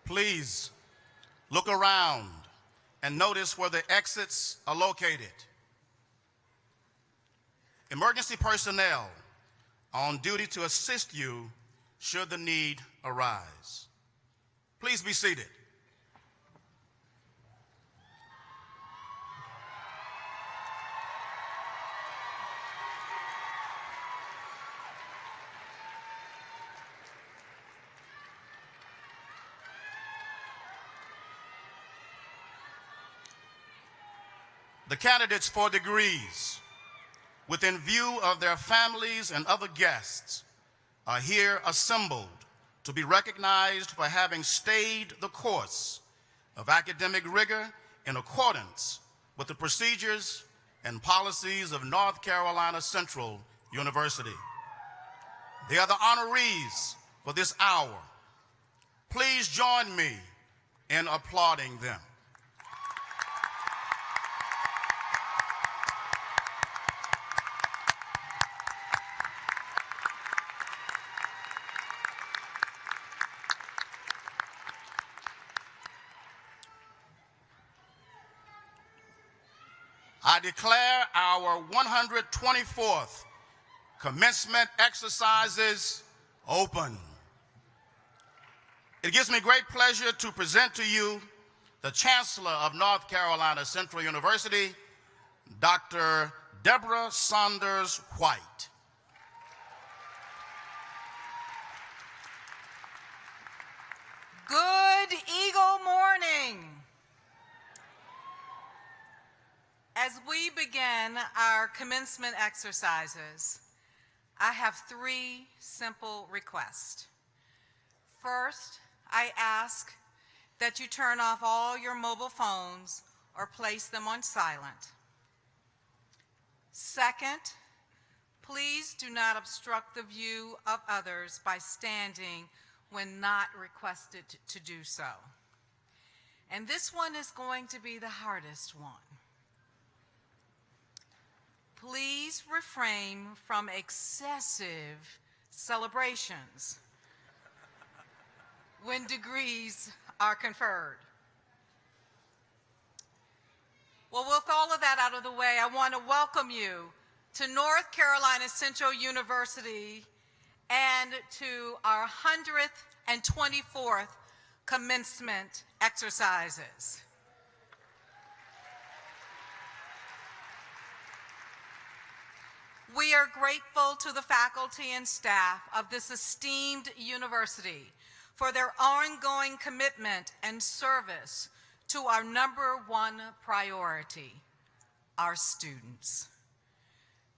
Please look around and notice where the exits are located. Emergency personnel are on duty to assist you should the need arise. Please be seated. The candidates for degrees, within view of their families and other guests, are here assembled to be recognized for having stayed the course of academic rigor in accordance with the procedures and policies of North Carolina Central University. They are the honorees for this hour. Please join me in applauding them. I declare our 124th commencement exercises open. It gives me great pleasure to present to you the Chancellor of North Carolina Central University, Dr. Deborah Saunders White. Good Eagle morning. As we begin our commencement exercises, I have three simple requests. First, I ask that you turn off all your mobile phones or place them on silent. Second, please do not obstruct the view of others by standing when not requested to do so. And this one is going to be the hardest one. Please refrain from excessive celebrations when degrees are conferred. Well, with all of that out of the way, I want to welcome you to North Carolina Central University and to our 124th commencement exercises. We are grateful to the faculty and staff of this esteemed university for their ongoing commitment and service to our #1 priority, our students.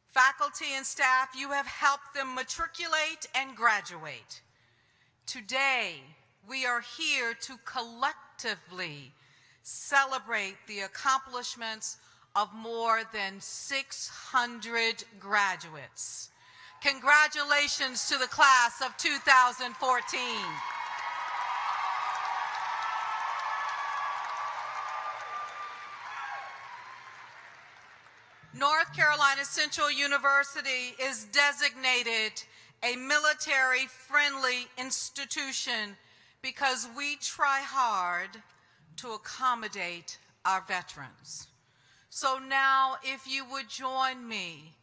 Faculty and staff, you have helped them matriculate and graduate. Today, we are here to collectively celebrate the accomplishments of more than 600 graduates. Congratulations to the class of 2014. North Carolina Central University is designated a military-friendly institution because we try hard to accommodate our veterans. So now, if you would join me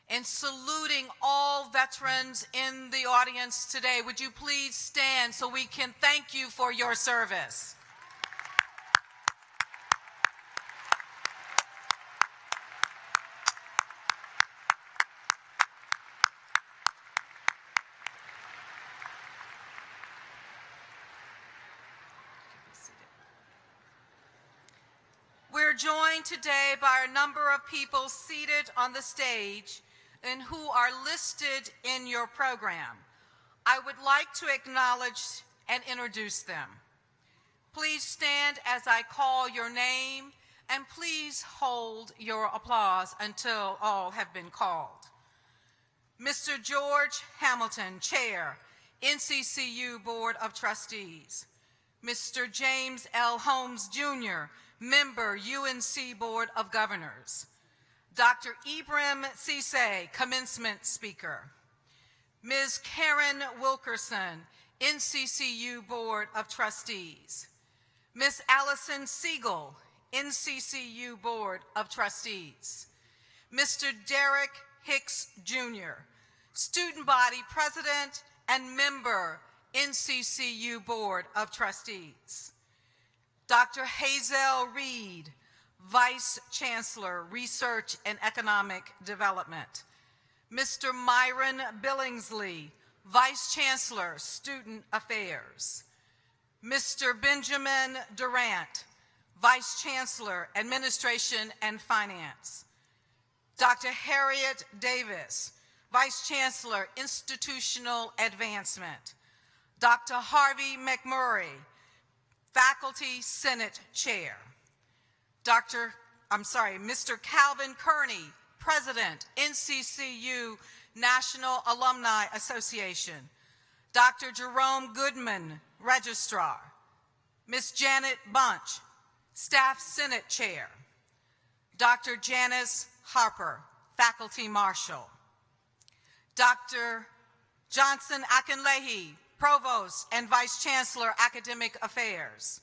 in saluting all veterans in the audience today, would you please stand so we can thank you for your service? We're joined today by a number of people seated on the stage and who are listed in your program. I would like to acknowledge and introduce them. Please stand as I call your name, and please hold your applause until all have been called. Mr. George Hamilton, Chair, NCCU Board of Trustees. Mr. James L. Holmes, Jr., Member, UNC Board of Governors. Dr. Ibrahim Cisse, Commencement Speaker. Ms. Karen Wilkerson, NCCU Board of Trustees. Ms. Allison Siegel, NCCU Board of Trustees. Mr. Derek Hicks, Jr., Student Body President and Member, NCCU Board of Trustees. Dr. Hazel Reed, Vice Chancellor, Research and Economic Development. Mr. Myron Billingsley, Vice Chancellor, Student Affairs. Mr. Benjamin Durant, Vice Chancellor, Administration and Finance. Dr. Harriet Davis, Vice Chancellor, Institutional Advancement. Dr. Harvey McMurray, Faculty Senate Chair. Mr. Calvin Kearney, President, NCCU National Alumni Association. Dr. Jerome Goodman, Registrar. Ms. Janet Bunch, Staff Senate Chair. Dr. Janice Harper, Faculty Marshal. Dr. Johnson Akinlehi, Provost and Vice Chancellor, Academic Affairs.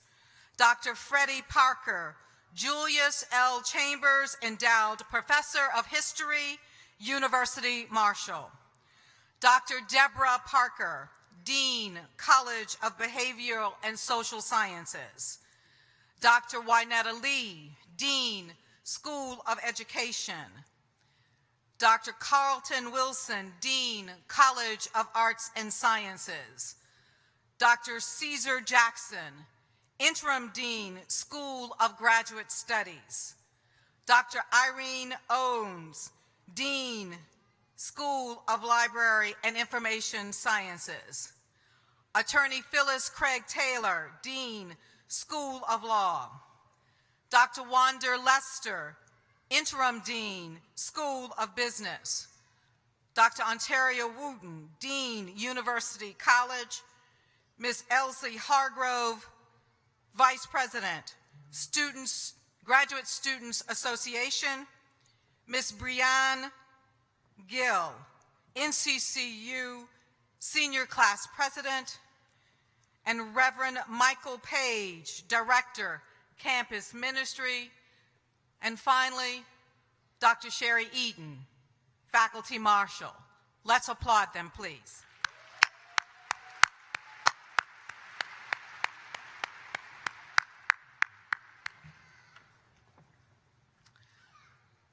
Dr. Freddie Parker, Julius L. Chambers, Endowed Professor of History, University Marshall. Dr. Deborah Parker, Dean, College of Behavioral and Social Sciences. Dr. Wynetta Lee, Dean, School of Education. Dr. Carlton Wilson, Dean, College of Arts and Sciences. Dr. Caesar Jackson, Interim Dean, School of Graduate Studies. Dr. Irene Ohms, Dean, School of Library and Information Sciences. Attorney Phyllis Craig Taylor, Dean, School of Law. Dr. Wander Lester, Interim Dean, School of Business. Dr. Ontario Wooten, Dean, University College. Ms. Elsie Hargrove, Vice President, Graduate Students Association. Ms. Brianne Gill, NCCU Senior Class President. And Reverend Michael Page, Director, Campus Ministry. And finally, Dr. Sherry Eaton, Faculty Marshal. Let's applaud them, please.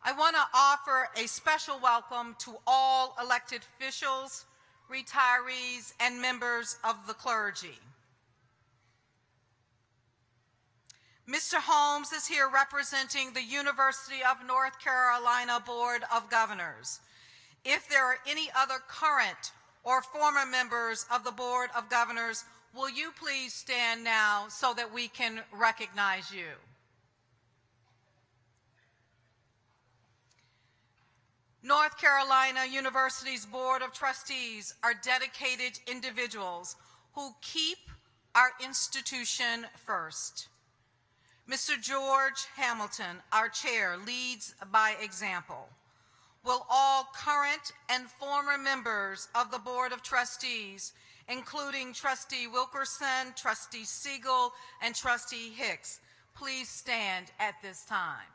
I want to offer a special welcome to all elected officials, retirees, and members of the clergy. Mr. Holmes is here representing the University of North Carolina Board of Governors. If there are any other current or former members of the Board of Governors, will you please stand now so that we can recognize you? North Carolina University's Board of Trustees are dedicated individuals who keep our institution first. Mr. George Hamilton, our chair, leads by example. Will all current and former members of the Board of Trustees, including Trustee Wilkerson, Trustee Siegel, and Trustee Hicks, please stand at this time?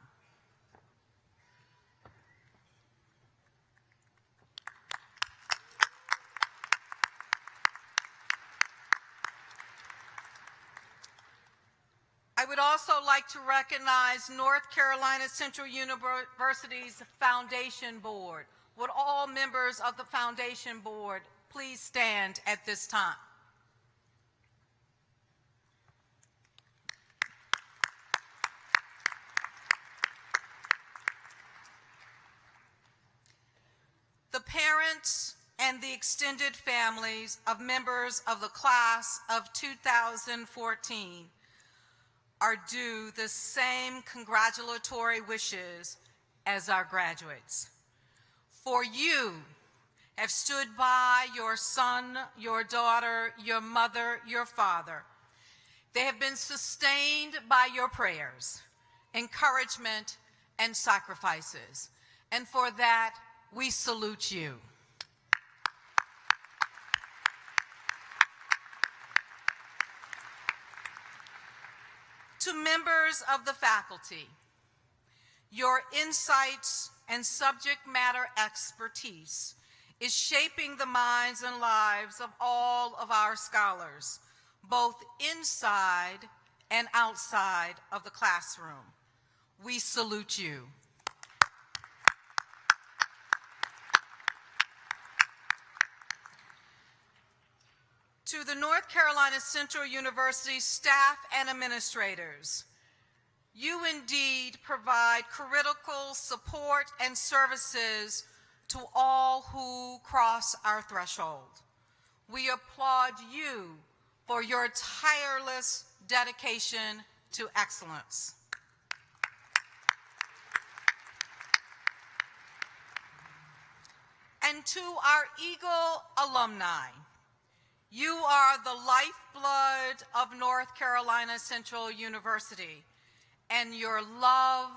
I would also like to recognize North Carolina Central University's Foundation Board. Would all members of the Foundation Board please stand at this time? The parents and the extended families of members of the class of 2014 are due the same congratulatory wishes as our graduates. For you have stood by your son, your daughter, your mother, your father. They have been sustained by your prayers, encouragement, and sacrifices. And for that, we salute you. to members of the faculty, your insights and subject matter expertise is shaping the minds and lives of all of our scholars, both inside and outside of the classroom. We salute you. To the North Carolina Central University staff and administrators, you indeed provide critical support and services to all who cross our threshold. We applaud you for your tireless dedication to excellence. And to our Eagle alumni, you are the lifeblood of North Carolina Central University, and your love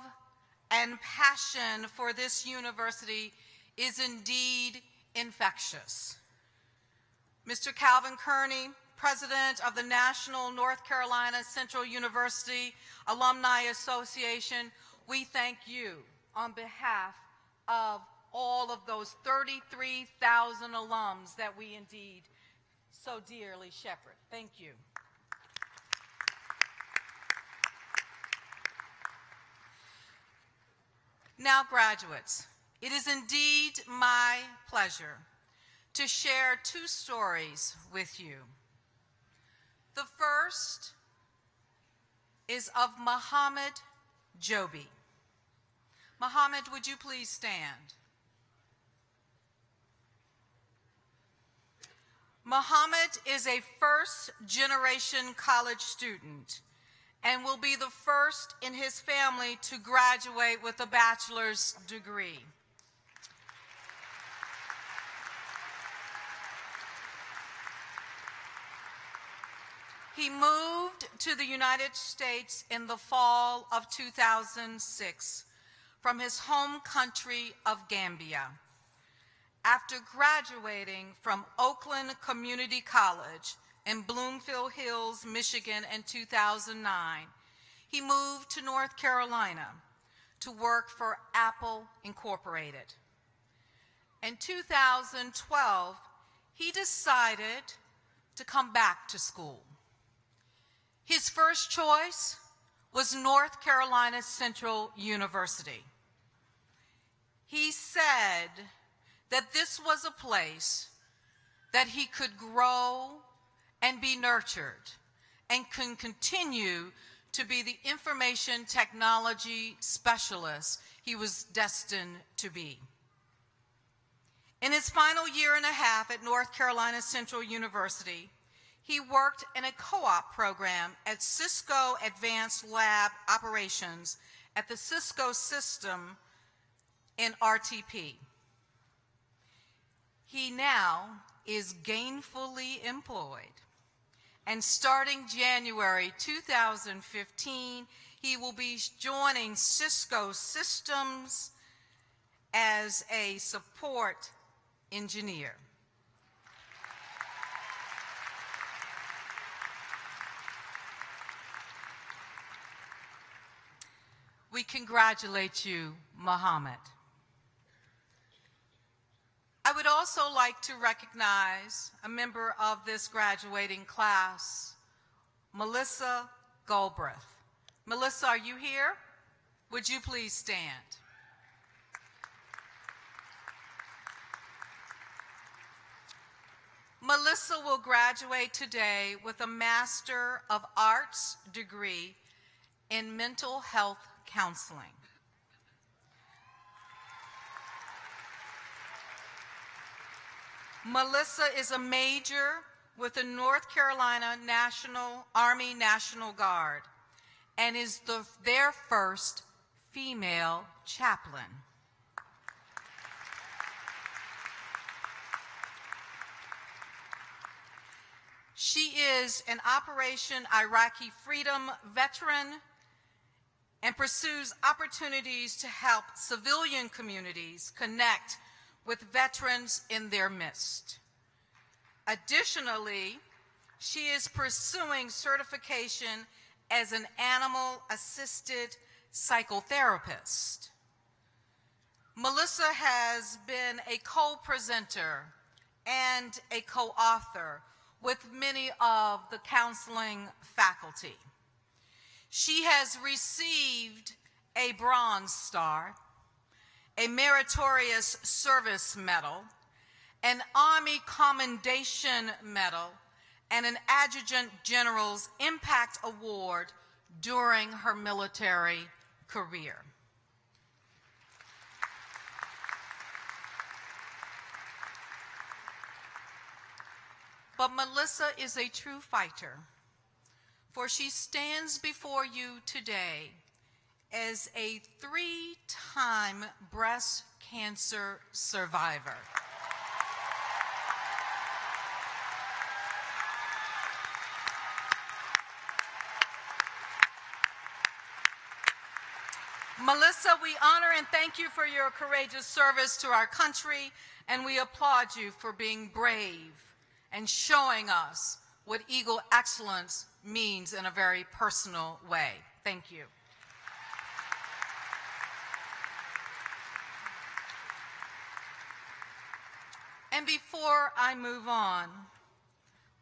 and passion for this university is indeed infectious. Mr. Calvin Kearney, President of the National North Carolina Central University Alumni Association, we thank you on behalf of all of those 33,000 alums that we indeed so dearly shepherd. Thank you. Now, graduates, it is indeed my pleasure to share two stories with you. The first is of Muhammad Joby. Muhammad, would you please stand? Muhammad is a first-generation college student and will be the first in his family to graduate with a bachelor's degree. He moved to the United States in the fall of 2006 from his home country of Gambia. After graduating from Oakland Community College in Bloomfield Hills, Michigan in 2009, he moved to North Carolina to work for Apple Incorporated. In 2012, he decided to come back to school. His first choice was North Carolina Central University. He said that this was a place that he could grow and be nurtured and can continue to be the information technology specialist he was destined to be. In his final year and a half at North Carolina Central University, he worked in a co-op program at Cisco Advanced Lab Operations at the Cisco system in RTP. He now is gainfully employed, and starting January 2015, he will be joining Cisco Systems as a support engineer. We congratulate you, Muhammad. I would also like to recognize a member of this graduating class, Melissa Galbraith. Melissa, are you here? Would you please stand? Melissa will graduate today with a Master of Arts degree in mental health counseling. Melissa is a major with the North Carolina Army National Guard and is their first female chaplain. She is an Operation Iraqi Freedom veteran and pursues opportunities to help civilian communities connect with veterans in their midst. Additionally, she is pursuing certification as an animal-assisted psychotherapist. Melissa has been a co-presenter and a co-author with many of the counseling faculty. She has received a Bronze Star, a Meritorious Service Medal, an Army Commendation Medal, and an Adjutant General's Impact Award during her military career. But Melissa is a true fighter, for she stands before you today as a 3-time breast cancer survivor. Melissa, we honor and thank you for your courageous service to our country, and we applaud you for being brave and showing us what Eagle excellence means in a very personal way. Thank you. And before I move on,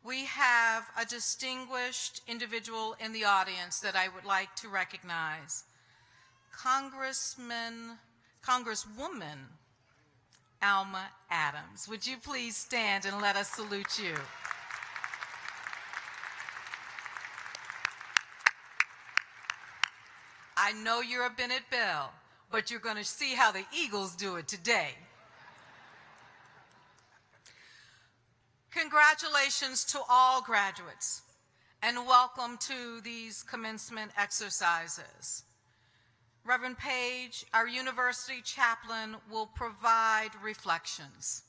we have a distinguished individual in the audience that I would like to recognize. Congresswoman Alma Adams. Would you please stand and let us salute you? I know you're a Bennett Belle, but you're going to see how the Eagles do it today. Congratulations to all graduates, and welcome to these commencement exercises. Reverend Page, our university chaplain, will provide reflections.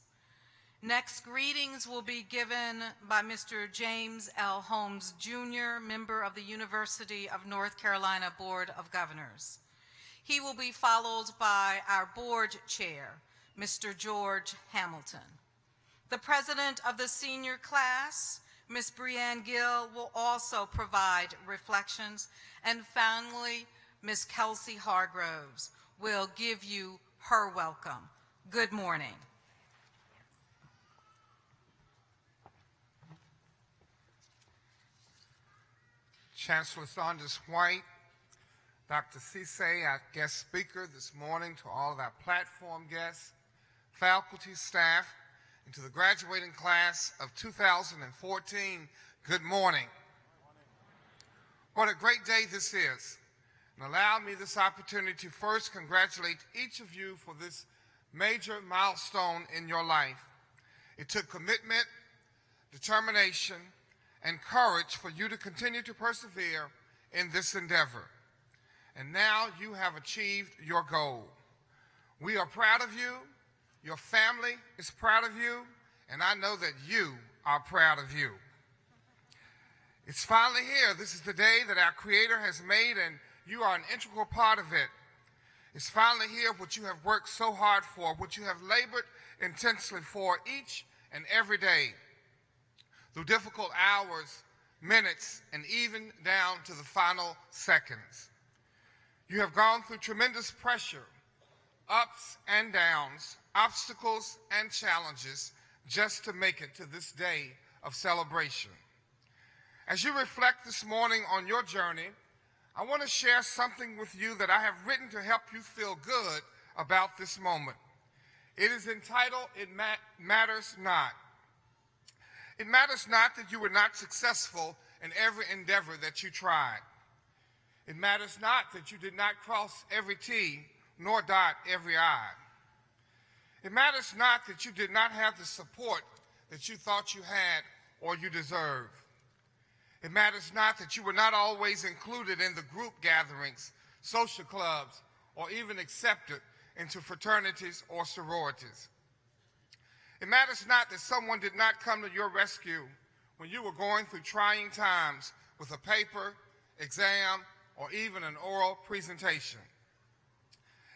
Next, greetings will be given by Mr. James L. Holmes, Jr., member of the University of North Carolina Board of Governors. He will be followed by our board chair, Mr. George Hamilton. The president of the senior class, Ms. Breanne Gill, will also provide reflections. And finally, Ms. Kelsey Hargroves will give you her welcome. Good morning. Chancellor Saunders White, Dr. Cisse, our guest speaker this morning, to all of our platform guests, faculty, staff, and to the graduating class of 2014, good morning. What a great day this is. And allow me this opportunity to first congratulate each of you for this major milestone in your life. It took commitment, determination, and courage for you to continue to persevere in this endeavor. And now you have achieved your goal. We are proud of you, your family is proud of you, and I know that you are proud of you. It's finally here. This is the day that our Creator has made, and you are an integral part of it. It's finally here what you have worked so hard for, what you have labored intensely for each and every day. Through difficult hours, minutes, and even down to the final seconds. You have gone through tremendous pressure, ups and downs, obstacles and challenges just to make it to this day of celebration. As you reflect this morning on your journey, I want to share something with you that I have written to help you feel good about this moment. It is entitled, It Matters Not. It matters not that you were not successful in every endeavor that you tried. It matters not that you did not cross every T nor dot every I. It matters not that you did not have the support that you thought you had or you deserved. It matters not that you were not always included in the group gatherings, social clubs, or even accepted into fraternities or sororities. It matters not that someone did not come to your rescue when you were going through trying times with a paper, exam, or even an oral presentation.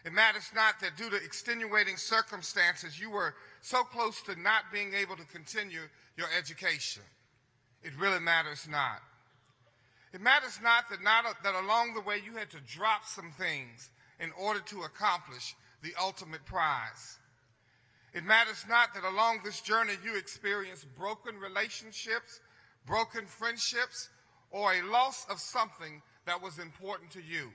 It matters not that due to extenuating circumstances, you were so close to not being able to continue your education. It really matters not. It matters not that along the way you had to drop some things in order to accomplish the ultimate prize. It matters not that along this journey you experienced broken relationships, broken friendships, or a loss of something that was important to you.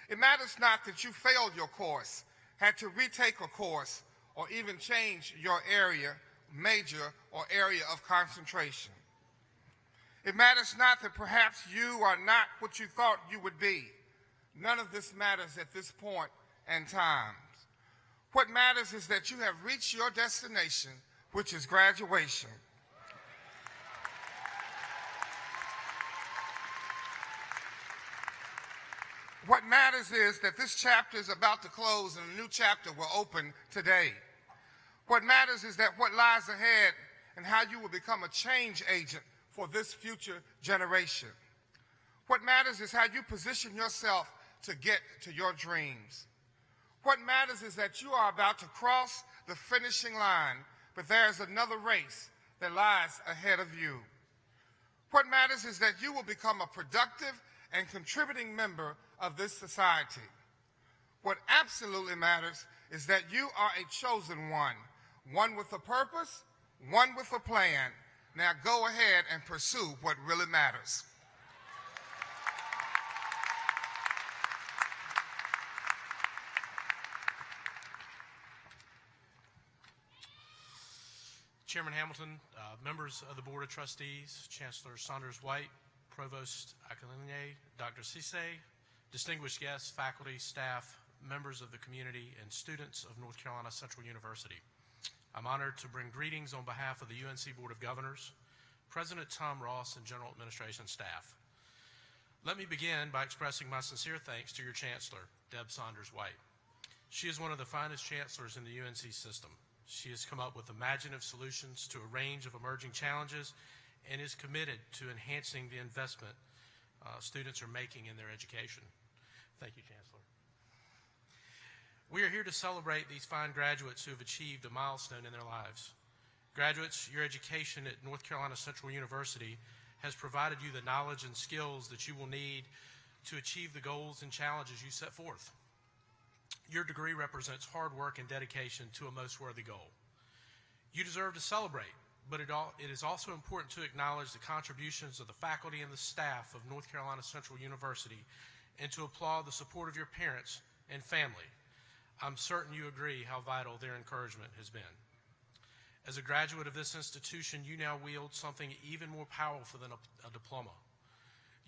It matters not that you failed your course, had to retake a course, or even change your major or area of concentration. It matters not that perhaps you are not what you thought you would be. None of this matters at this point in time. What matters is that you have reached your destination, which is graduation. What matters is that this chapter is about to close and a new chapter will open today. What matters is that what lies ahead and how you will become a change agent for this future generation. What matters is how you position yourself to get to your dreams. What matters is that you are about to cross the finishing line, but there is another race that lies ahead of you. What matters is that you will become a productive and contributing member of this society. What absolutely matters is that you are a chosen one with a purpose, one with a plan. Now go ahead and pursue what really matters. Chairman Hamilton, members of the Board of Trustees, Chancellor Saunders-White, Provost Akinleye, Dr. Cisse, distinguished guests, faculty, staff, members of the community, and students of North Carolina Central University. I'm honored to bring greetings on behalf of the UNC Board of Governors, President Tom Ross, and General Administration staff. Let me begin by expressing my sincere thanks to your Chancellor, Deb Saunders-White. She is one of the finest chancellors in the UNC system. She has come up with imaginative solutions to a range of emerging challenges and is committed to enhancing the investment students are making in their education. Thank you, Chancellor. We are here to celebrate these fine graduates who have achieved a milestone in their lives. Graduates, your education at North Carolina Central University has provided you the knowledge and skills that you will need to achieve the goals and challenges you set forth. Your degree represents hard work and dedication to a most worthy goal. You deserve to celebrate, but it is also important to acknowledge the contributions of the faculty and the staff of North Carolina Central University and to applaud the support of your parents and family. I'm certain you agree how vital their encouragement has been. As a graduate of this institution, you now wield something even more powerful than a diploma.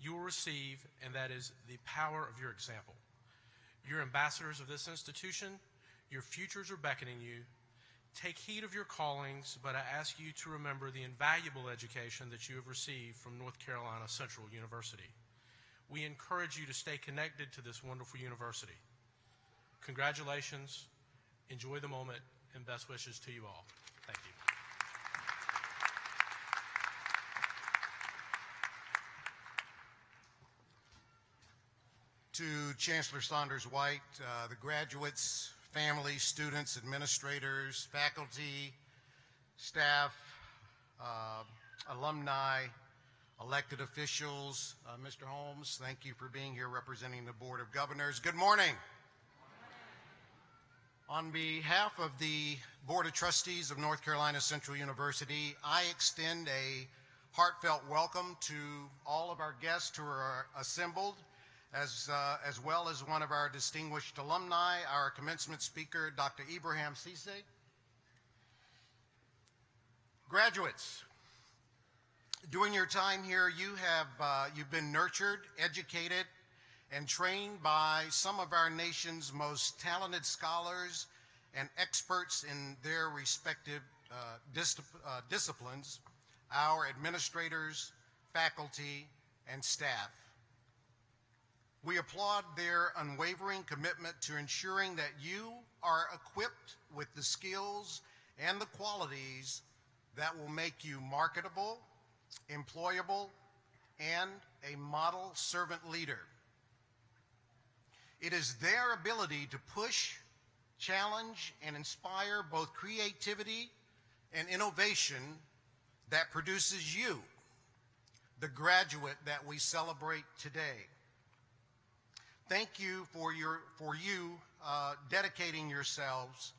You will receive, and that is the power of your example. You're ambassadors of this institution. Your futures are beckoning you. Take heed of your callings, but I ask you to remember the invaluable education that you have received from North Carolina Central University. We encourage you to stay connected to this wonderful university. Congratulations, enjoy the moment, and best wishes to you all. Thank you. To Chancellor Saunders-White, the graduates, families, students, administrators, faculty, staff, alumni, elected officials, Mr. Holmes, thank you for being here representing the Board of Governors. Good morning. On behalf of the Board of Trustees of North Carolina Central University, I extend a heartfelt welcome to all of our guests who are assembled, as well as one of our distinguished alumni, our commencement speaker, Dr. Ibrahim Cisse. Graduates, during your time here, you've been nurtured, educated, and trained by some of our nation's most talented scholars and experts in their respective disciplines, our administrators, faculty, and staff. We applaud their unwavering commitment to ensuring that you are equipped with the skills and the qualities that will make you marketable, employable, and a model servant leader. It is their ability to push, challenge, and inspire both creativity and innovation that produces you, the graduate that we celebrate today. Thank you for dedicating yourselves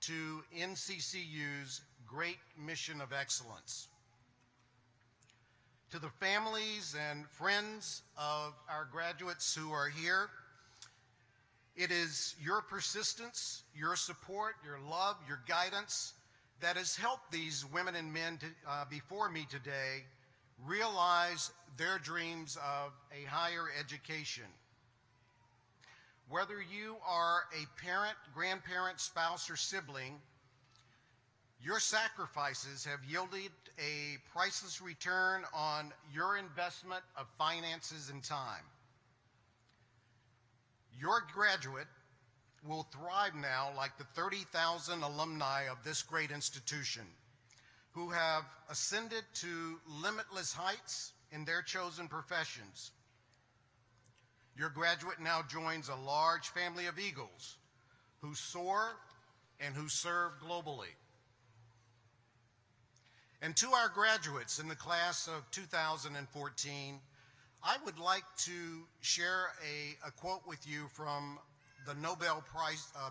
to NCCU's great mission of excellence. To the families and friends of our graduates who are here, it is your persistence, your support, your love, your guidance that has helped these women and men before me today realize their dreams of a higher education. Whether you are a parent, grandparent, spouse, or sibling, your sacrifices have yielded a priceless return on your investment of finances and time. Your graduate will thrive now like the 30,000 alumni of this great institution who have ascended to limitless heights in their chosen professions. Your graduate now joins a large family of Eagles who soar and who serve globally. And to our graduates in the class of 2014, I would like to share a quote with you from the Nobel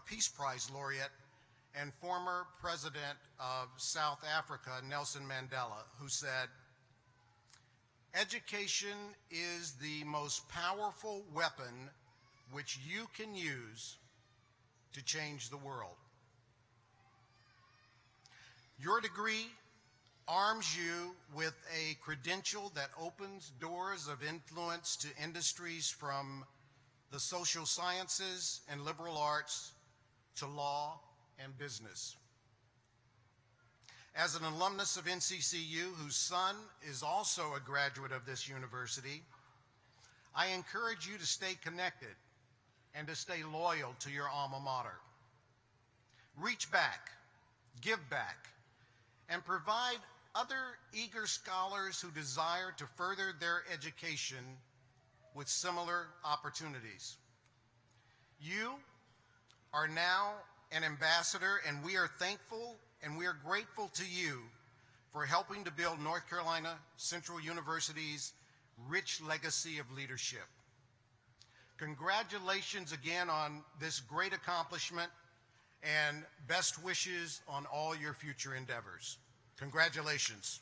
Peace Prize laureate and former president of South Africa, Nelson Mandela, who said, "Education is the most powerful weapon which you can use to change the world." Your degree arms you with a credential that opens doors of influence to industries from the social sciences and liberal arts to law and business. As an alumnus of NCCU, whose son is also a graduate of this university, I encourage you to stay connected and to stay loyal to your alma mater. Reach back, give back, and provide other eager scholars who desire to further their education with similar opportunities. You are now an ambassador, and we are thankful and we are grateful to you for helping to build North Carolina Central University's rich legacy of leadership. Congratulations again on this great accomplishment, and best wishes on all your future endeavors. Congratulations.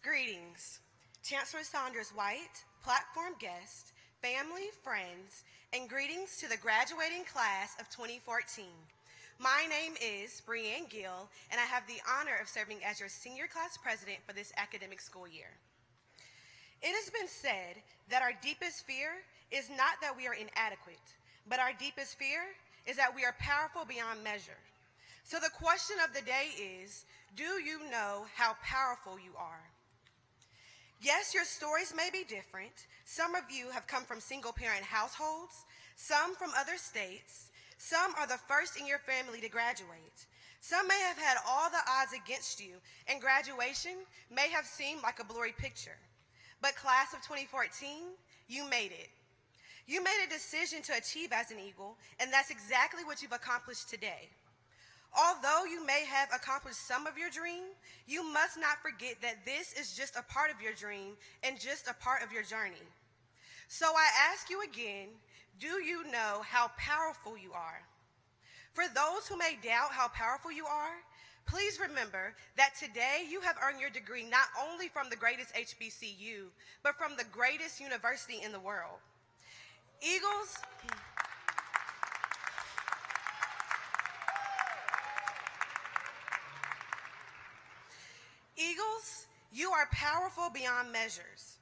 Greetings, Chancellor Saunders White, platform guests, family, friends, and greetings to the graduating class of 2014. My name is Brianne Gill, and I have the honor of serving as your senior class president for this academic school year. It has been said that our deepest fear is not that we are inadequate, but our deepest fear is that we are powerful beyond measure. So the question of the day is, do you know how powerful you are? Yes, your stories may be different. Some of you have come from single-parent households, some from other states, some are the first in your family to graduate. Some may have had all the odds against you, and graduation may have seemed like a blurry picture. But class of 2014, you made it. You made a decision to achieve as an Eagle, and that's exactly what you've accomplished today. Although you may have accomplished some of your dream, you must not forget that this is just a part of your dream and just a part of your journey. So I ask you again, do you know how powerful you are? For those who may doubt how powerful you are, please remember that today you have earned your degree not only from the greatest HBCU, but from the greatest university in the world. Eagles, you are powerful beyond measures.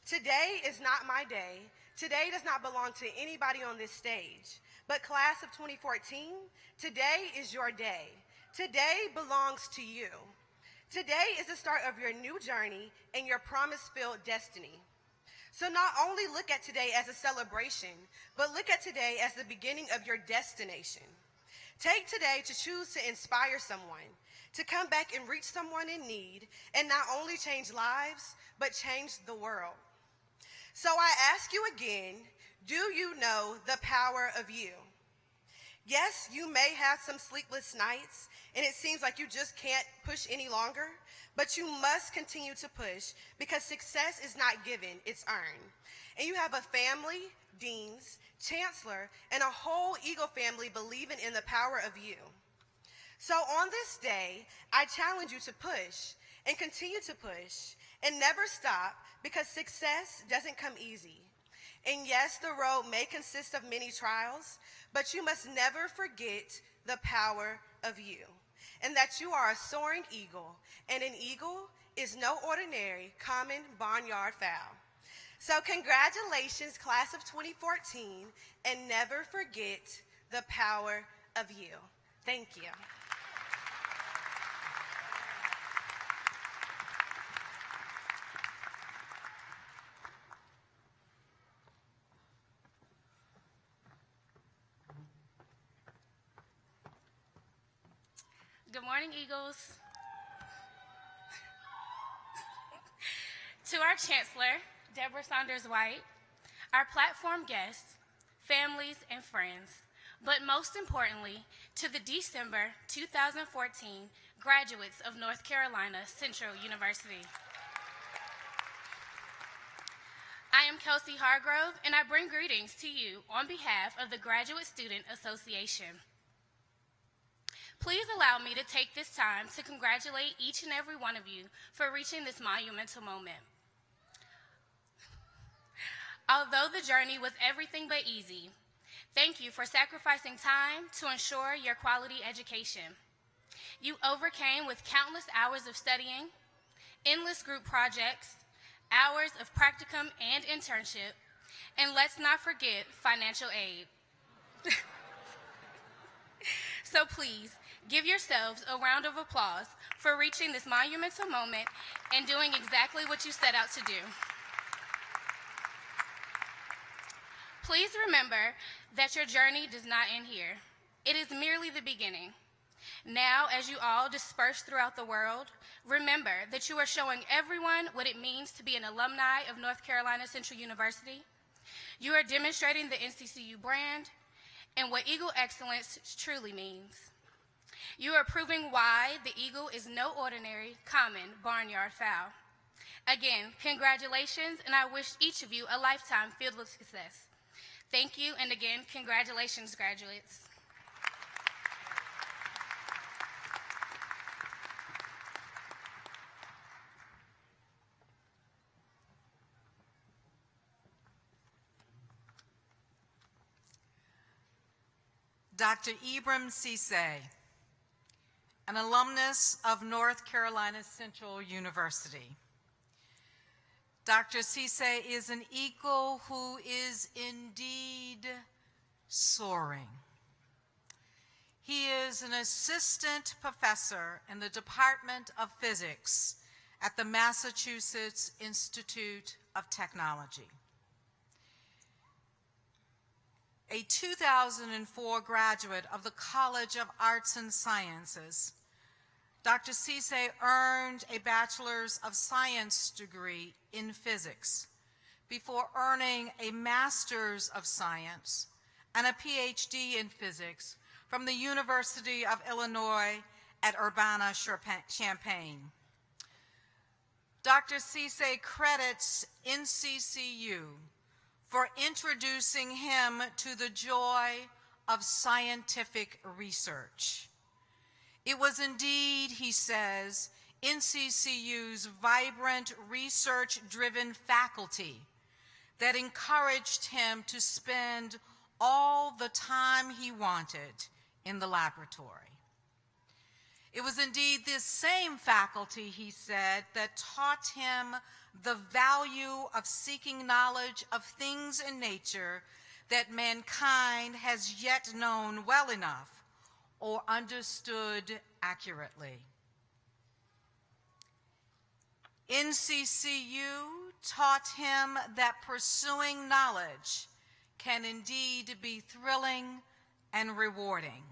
Today is not my day. Today does not belong to anybody on this stage. But class of 2014, today is your day. Today belongs to you. Today is the start of your new journey and your promise-filled destiny. So not only look at today as a celebration, but look at today as the beginning of your destination. Take today to choose to inspire someone, to come back and reach someone in need, and not only change lives, but change the world. So I ask you again, do you know the power of you? Yes, you may have some sleepless nights, and it seems like you just can't push any longer, but you must continue to push because success is not given, it's earned. And you have a family, deans, chancellor, and a whole Eagle family believing in the power of you. So on this day, I challenge you to push and continue to push and never stop because success doesn't come easy. And yes, the road may consist of many trials, but you must never forget the power of you and that you are a soaring eagle, and an eagle is no ordinary common barnyard fowl. So congratulations, class of 2014, and never forget the power of you. Thank you. Good morning, Eagles. To our Chancellor, Deborah Saunders White, our platform guests, families, and friends, but most importantly, to the December 2014 graduates of North Carolina Central University. I am Kelsey Hargrove, and I bring greetings to you on behalf of the Graduate Student Association. Please allow me to take this time to congratulate each and every one of you for reaching this monumental moment. Although the journey was everything but easy, thank you for sacrificing time to ensure your quality education. You overcame with countless hours of studying, endless group projects, hours of practicum and internship, and let's not forget financial aid. So please, give yourselves a round of applause for reaching this monumental moment and doing exactly what you set out to do. Please remember that your journey does not end here. It is merely the beginning. Now, as you all disperse throughout the world, remember that you are showing everyone what it means to be an alumni of North Carolina Central University. You are demonstrating the NCCU brand and what Eagle excellence truly means. You are proving why the Eagle is no ordinary, common barnyard fowl. Again, congratulations, and I wish each of you a lifetime filled with success. Thank you, and again, congratulations, graduates. Dr. Ibram Cisse, an alumnus of North Carolina Central University. Dr. Cisse is an eagle who is indeed soaring. He is an assistant professor in the Department of Physics at the Massachusetts Institute of Technology. A 2004 graduate of the College of Arts and Sciences, Dr. Cisse earned a Bachelor's of Science degree in physics before earning a Master's of Science and a PhD in physics from the University of Illinois at Urbana-Champaign. Dr. Cisse credits NCCU for introducing him to the joy of scientific research. It was indeed, he says, NCCU's vibrant, research-driven faculty that encouraged him to spend all the time he wanted in the laboratory. It was indeed this same faculty, he said, that taught him the value of seeking knowledge of things in nature that mankind has yet known well enough or understood accurately. NCCU taught him that pursuing knowledge can indeed be thrilling and rewarding.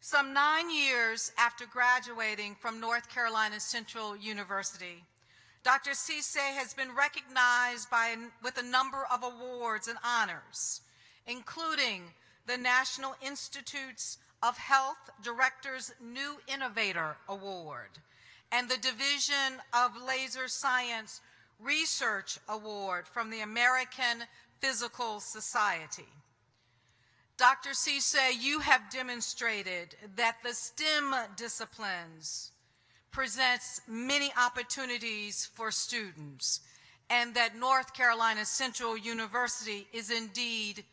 Some 9 years after graduating from North Carolina Central University, Dr. Cisse has been recognized with a number of awards and honors, including the National Institutes of Health Directors New Innovator Award and the Division of Laser Science Research Award from the American Physical Society. Dr. Cisse, you have demonstrated that the STEM disciplines presents many opportunities for students and that North Carolina Central University is indeed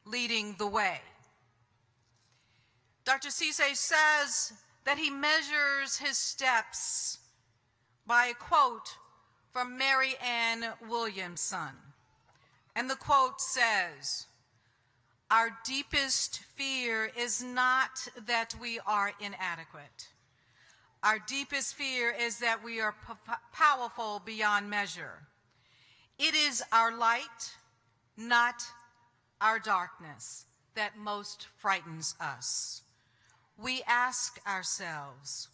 leading the way. Dr. Cisse says that he measures his steps by a quote from Mary Ann Williamson. And the quote says, "Our deepest fear is not that we are inadequate. Our deepest fear is that we are powerful beyond measure. It is our light, not our darkness, that most frightens us. We ask ourselves,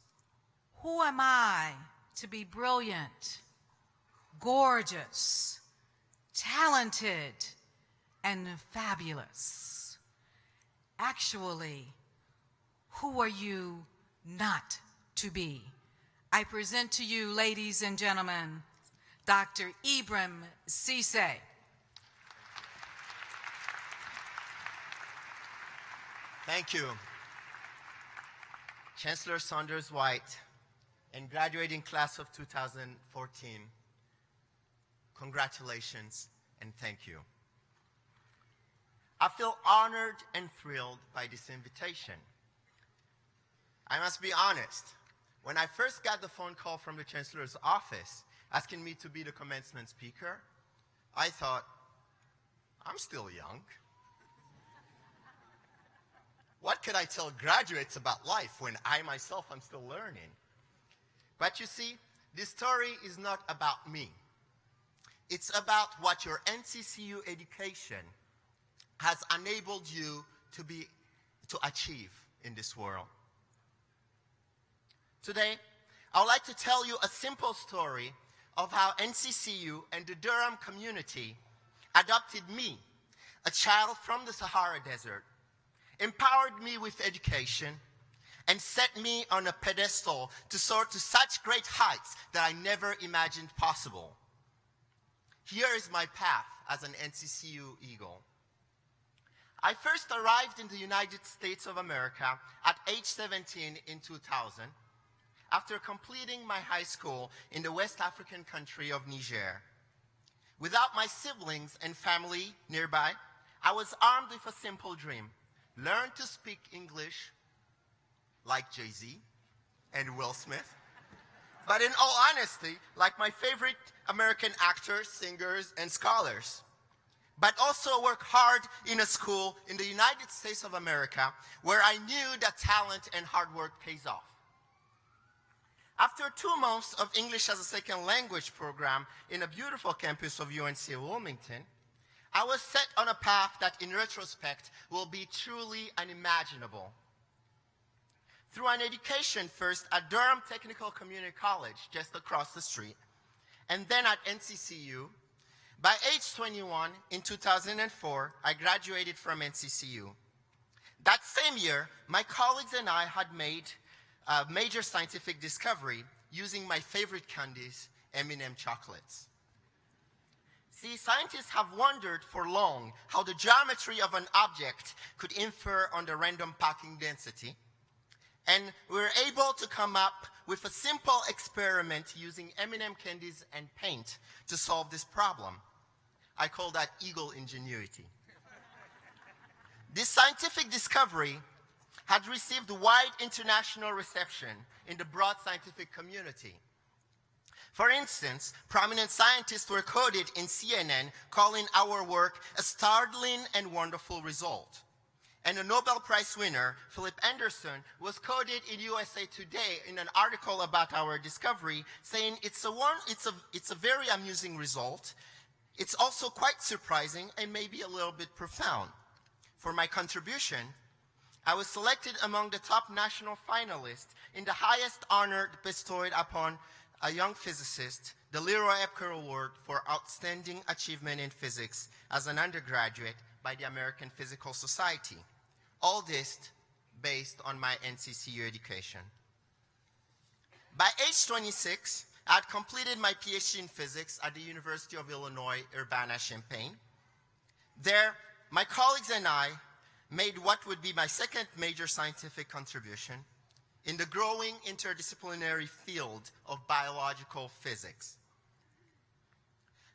who am I to be brilliant, gorgeous, talented, and fabulous? Actually, who are you not to be?" I present to you, ladies and gentlemen, Dr. Ibram Cisse. Thank you. Chancellor Saunders White and graduating class of 2014, congratulations and thank you. I feel honored and thrilled by this invitation. I must be honest, when I first got the phone call from the Chancellor's office asking me to be the commencement speaker, I thought, I'm still young. What could I tell graduates about life when I myself am still learning? But you see, this story is not about me. It's about what your NCCU education has enabled you to achieve in this world. Today, I would like to tell you a simple story of how NCCU and the Durham community adopted me, a child from the Sahara Desert, empowered me with education, and set me on a pedestal to soar to such great heights that I never imagined possible. Here is my path as an NCCU Eagle. I first arrived in the United States of America at age 17 in 2000, after completing my high school in the West African country of Niger. Without my siblings and family nearby, I was armed with a simple dream: learn to speak English like Jay-Z and Will Smith, but in all honesty, like my favorite American actors, singers, and scholars. But also work hard in a school in the United States of America where I knew that talent and hard work pays off. After 2 months of English as a second language program in a beautiful campus of UNC Wilmington, I was set on a path that in retrospect will be truly unimaginable. Through an education first at Durham Technical Community College just across the street, and then at NCCU, by age 21 in 2004, I graduated from NCCU. That same year, my colleagues and I had made a major scientific discovery using my favorite candies, M&M chocolates. See, scientists have wondered for long how the geometry of an object could infer on the random packing density, and we were able to come up with a simple experiment using M&M candies and paint to solve this problem. I call that eagle ingenuity. This scientific discovery had received wide international reception in the broad scientific community. For instance, prominent scientists were quoted in CNN calling our work a startling and wonderful result. And a Nobel Prize winner, Philip Anderson, was quoted in USA Today in an article about our discovery saying it's a very amusing result. It's also quite surprising and maybe a little bit profound. For my contribution, I was selected among the top national finalists in the highest honor bestowed upon a young physicist the Leroy Epker Award for Outstanding Achievement in Physics as an undergraduate by the American Physical Society. All this based on my NCCU education. By age 26, I had completed my PhD in physics at the University of Illinois, Urbana-Champaign. There, my colleagues and I made what would be my second major scientific contribution in the growing interdisciplinary field of biological physics.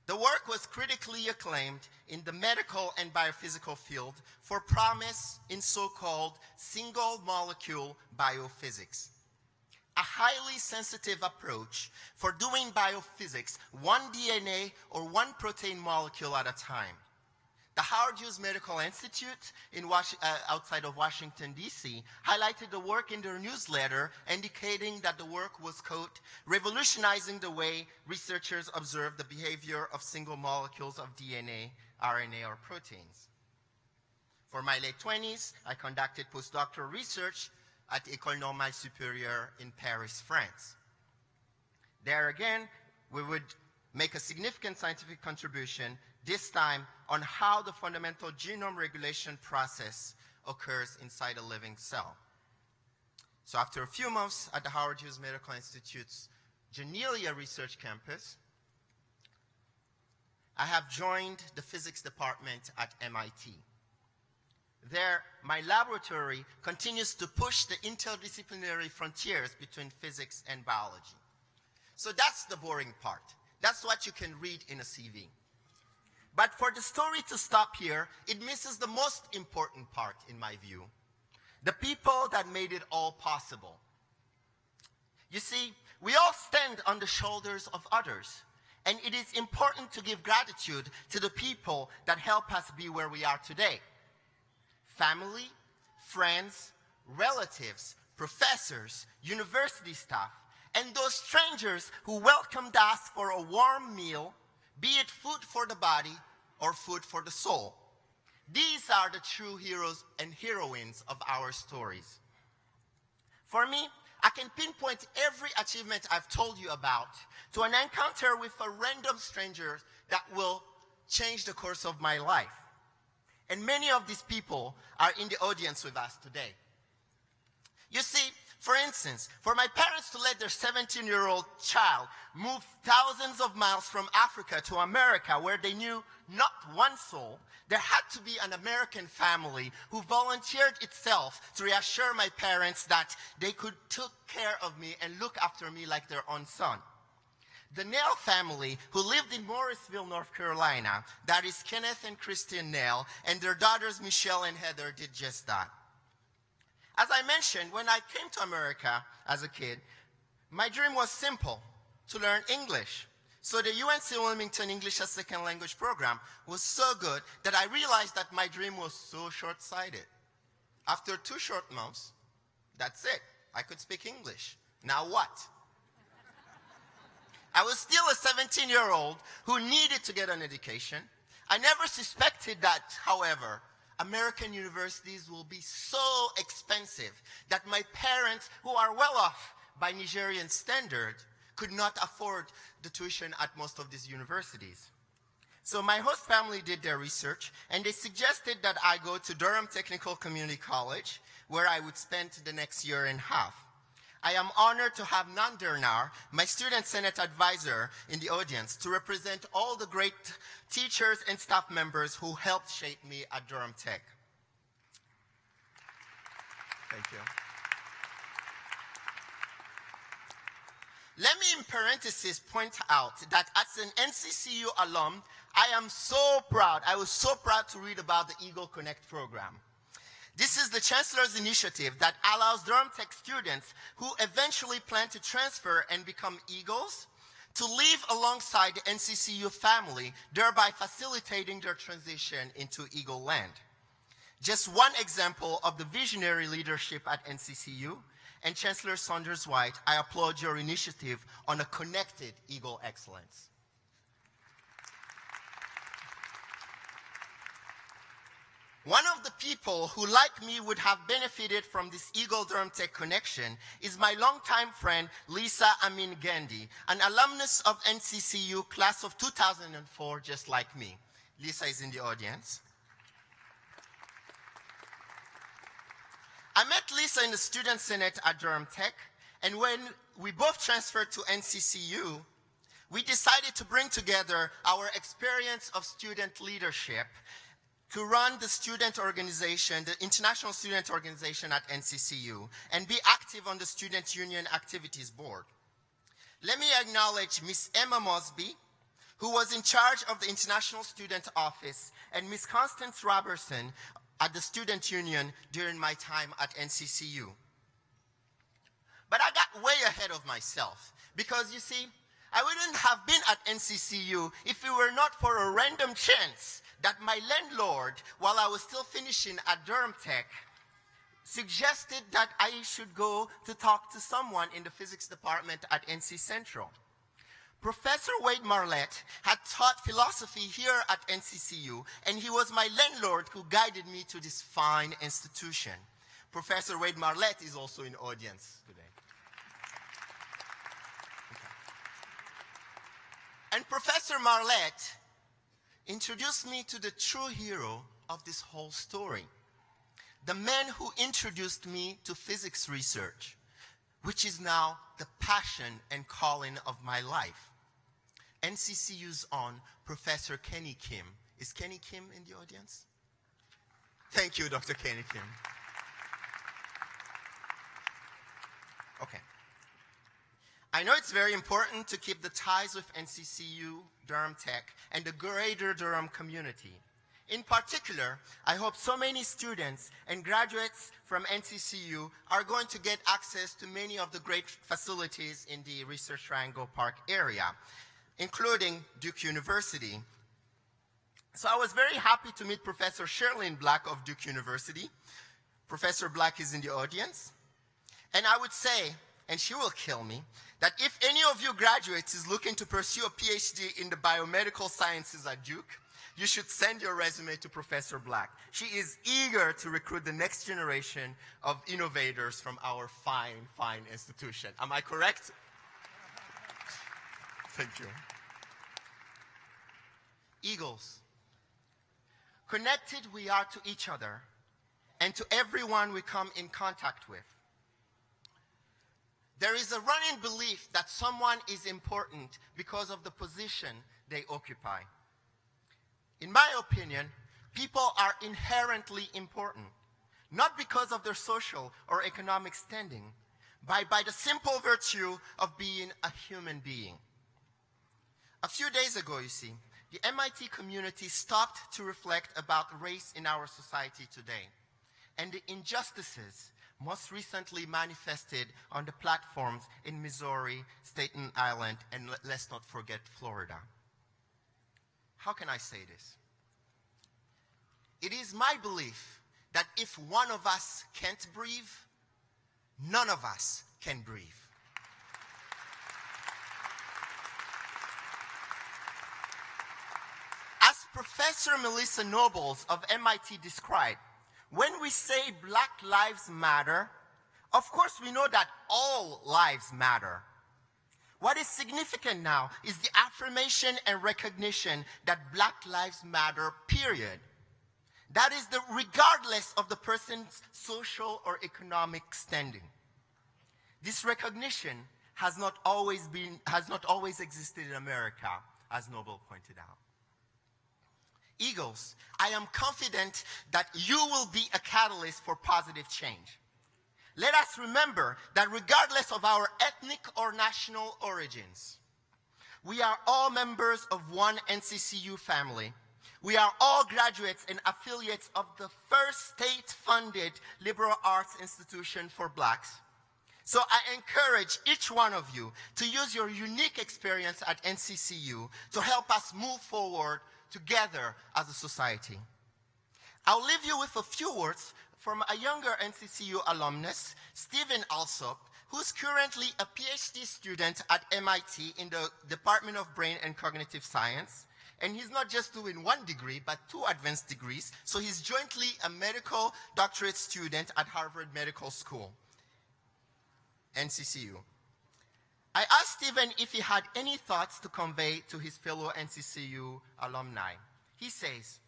The work was critically acclaimed in the medical and biophysical field for promise in so-called single-molecule biophysics, a highly sensitive approach for doing biophysics one DNA or one protein molecule at a time. The Howard Hughes Medical Institute outside of Washington, D.C. highlighted the work in their newsletter, indicating that the work was, quote, revolutionizing the way researchers observe the behavior of single molecules of DNA, RNA, or proteins. For my late 20s, I conducted postdoctoral research at École Normale Supérieure in Paris, France. There again, we would make a significant scientific contribution, this time on how the fundamental genome regulation process occurs inside a living cell. So after a few months at the Howard Hughes Medical Institute's Janelia Research Campus, I have joined the physics department at MIT. There, my laboratory continues to push the interdisciplinary frontiers between physics and biology. So that's the boring part. That's what you can read in a CV. But for the story to stop here, it misses the most important part, in my view, the people that made it all possible. You see, we all stand on the shoulders of others, and it is important to give gratitude to the people that help us be where we are today. Family, friends, relatives, professors, university staff, and those strangers who welcomed us for a warm meal, be it food for the body or food for the soul. These are the true heroes and heroines of our stories. For me, I can pinpoint every achievement I've told you about to an encounter with a random stranger that will change the course of my life. And many of these people are in the audience with us today. You see, for instance, for my parents to let their 17-year-old child move thousands of miles from Africa to America where they knew not one soul, there had to be an American family who volunteered itself to reassure my parents that they could take care of me and look after me like their own son. The Nail family, who lived in Morrisville, North Carolina, that is Kenneth and Christine Nail, and their daughters Michelle and Heather did just that. As I mentioned, when I came to America as a kid, my dream was simple, to learn English. So the UNC Wilmington English as Second Language program was so good that I realized that my dream was so short-sighted. After 2 short months, that's it. I could speak English. Now what? I was still a 17-year-old who needed to get an education. I never suspected that, however, American universities will be so expensive that my parents, who are well off by Nigerian standard, could not afford the tuition at most of these universities. So my host family did their research, and they suggested that I go to Durham Technical Community College, where I would spend the next year and a half. I am honored to have Nan Dernar, my student senate advisor, in the audience to represent all the great teachers and staff members who helped shape me at Durham Tech. Thank you. Let me in parentheses point out that as an NCCU alum, I am so proud, I was so proud to read about the Eagle Connect program. This is the Chancellor's initiative that allows Durham Tech students who eventually plan to transfer and become Eagles to live alongside the NCCU family, thereby facilitating their transition into Eagle land. Just one example of the visionary leadership at NCCU, and Chancellor Saunders-White, I applaud your initiative on a connected Eagle excellence. One of the people who, like me, would have benefited from this Eagle-Durham Tech connection is my longtime friend, Lisa Amin Gandhi, an alumnus of NCCU, class of 2004, just like me. Lisa is in the audience. I met Lisa in the Student Senate at Durham Tech, and when we both transferred to NCCU, we decided to bring together our experience of student leadership to run the student organization, the International Student Organization at NCCU, and be active on the Student Union Activities Board. Let me acknowledge Ms. Emma Mosby, who was in charge of the International Student Office, and Ms. Constance Robertson at the Student Union during my time at NCCU. But I got way ahead of myself, because you see, I wouldn't have been at NCCU if it were not for a random chance that my landlord, while I was still finishing at Durham Tech, suggested that I should go to talk to someone in the physics department at NC Central. Professor Wade Marlette had taught philosophy here at NCCU, and he was my landlord who guided me to this fine institution. Professor Wade Marlette is also in the audience today. Okay. And Professor Marlette introduced me to the true hero of this whole story, the man who introduced me to physics research, which is now the passion and calling of my life. NCCU's own Professor Kenny Kim. Is Kenny Kim in the audience? Thank you, Dr. Kenny Kim. Okay. I know it's very important to keep the ties with NCCU, Durham Tech, and the greater Durham community. In particular, I hope so many students and graduates from NCCU are going to get access to many of the great facilities in the Research Triangle Park area, including Duke University. So I was very happy to meet Professor Sherlyn Black of Duke University. Professor Black is in the audience. And I would say, and she will kill me, that if any of you graduates is looking to pursue a PhD in the biomedical sciences at Duke, you should send your resume to Professor Black. She is eager to recruit the next generation of innovators from our fine, fine institution. Am I correct? Thank you. Eagles. Connected we are to each other and to everyone we come in contact with. There is a running belief that someone is important because of the position they occupy. In my opinion, people are inherently important, not because of their social or economic standing, but by the simple virtue of being a human being. A few days ago, you see, the MIT community stopped to reflect about race in our society today and the injustices most recently manifested on the platforms in Missouri, Staten Island, and let's not forget Florida. How can I say this? It is my belief that if one of us can't breathe, none of us can breathe. As Professor Melissa Nobles of MIT described, when we say Black Lives Matter, of course we know that all lives matter. What is significant now is the affirmation and recognition that Black Lives Matter, period. That is regardless of the person's social or economic standing. This recognition has not always existed in America, as Noble pointed out. Eagles, I am confident that you will be a catalyst for positive change. Let us remember that regardless of our ethnic or national origins, we are all members of one NCCU family. We are all graduates and affiliates of the first state-funded liberal arts institution for Blacks. So I encourage each one of you to use your unique experience at NCCU to help us move forward together as a society. I'll leave you with a few words from a younger NCCU alumnus, Stephen Alsop, who's currently a PhD student at MIT in the Department of Brain and Cognitive Science. And he's not just doing 1 degree, but 2 advanced degrees. So he's jointly a medical doctorate student at Harvard Medical School, NCCU. I asked Stephen if he had any thoughts to convey to his fellow NCCU alumni. He says,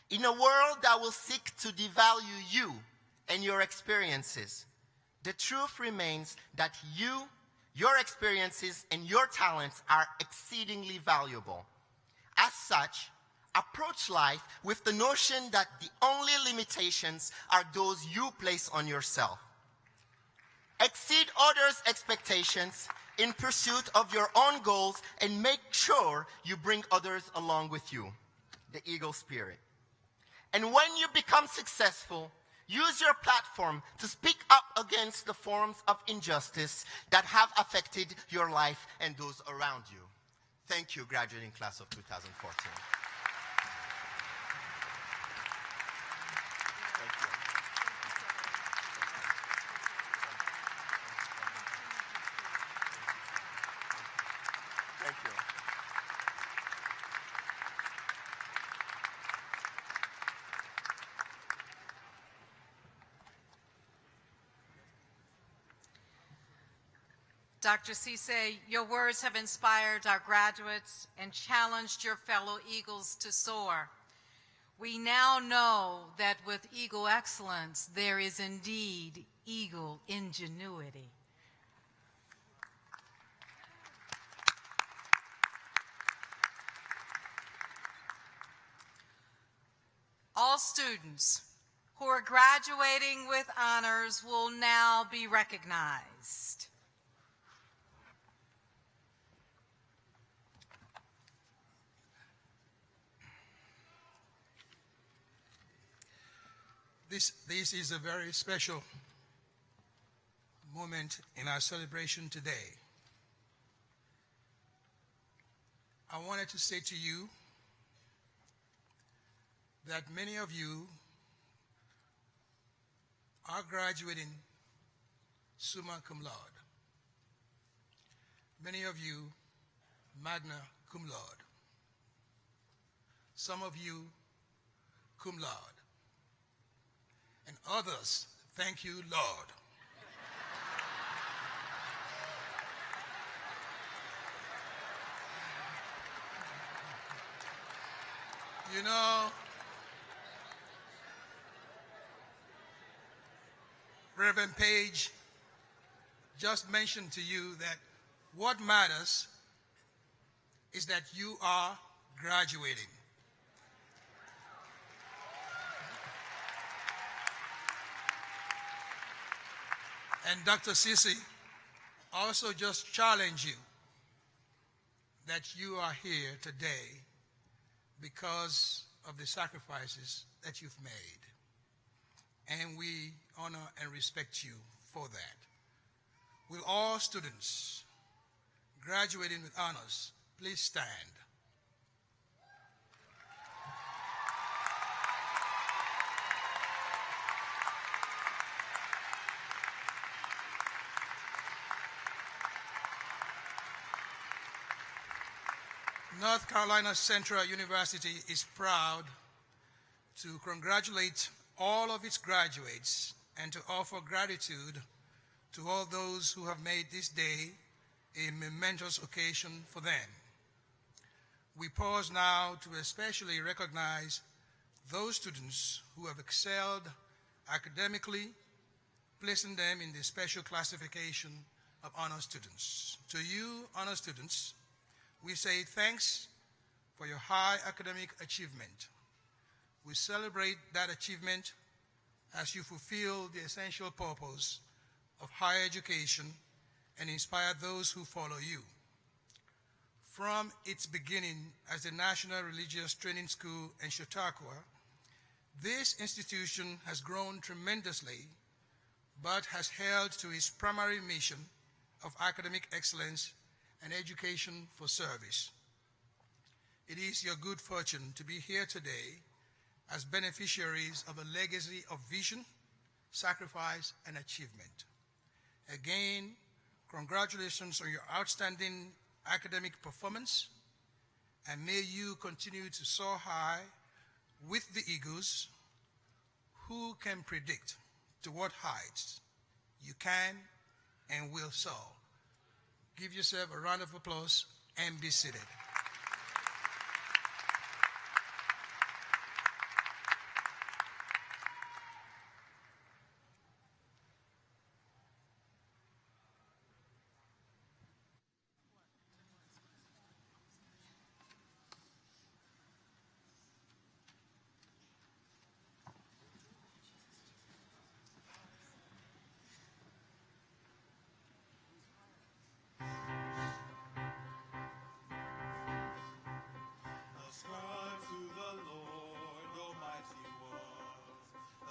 "In a world that will seek to devalue you and your experiences, the truth remains that your experiences and your talents are exceedingly valuable. As such, approach life with the notion that the only limitations are those you place on yourself. Exceed others' expectations in pursuit of your own goals and make sure you bring others along with you." The eagle spirit. "And when you become successful, use your platform to speak up against the forms of injustice that have affected your life and those around you." Thank you, graduating class of 2014. Thank you. Dr. Cisse, your words have inspired our graduates and challenged your fellow Eagles to soar. We now know that with Eagle excellence, there is indeed Eagle ingenuity. All students who are graduating with honors will now be recognized. This is a very special moment in our celebration today. I wanted to say to you that many of you are graduating summa cum laude. Many of you magna cum laude. Some of you cum laude. And others, thank you, Lord. You know, Reverend Page just mentioned to you that what matters is that you are graduating. And Dr. Cisse also just challenged you that you are here today because of the sacrifices that you've made. And we honor and respect you for that. Will all students graduating with honors please stand? North Carolina Central University is proud to congratulate all of its graduates and to offer gratitude to all those who have made this day a momentous occasion for them. We pause now to especially recognize those students who have excelled academically, placing them in the special classification of honor students. To you, honor students, we say thanks for your high academic achievement. We celebrate that achievement as you fulfill the essential purpose of higher education and inspire those who follow you. From its beginning as the National Religious Training School in Chautauqua, this institution has grown tremendously, but has held to its primary mission of academic excellence and education for service. It is your good fortune to be here today as beneficiaries of a legacy of vision, sacrifice, and achievement. Again, congratulations on your outstanding academic performance and may you continue to soar high with the eagles. Who can predict to what heights you can and will soar? Give yourself a round of applause and be seated. Ascribe to the Lord, Almighty ones.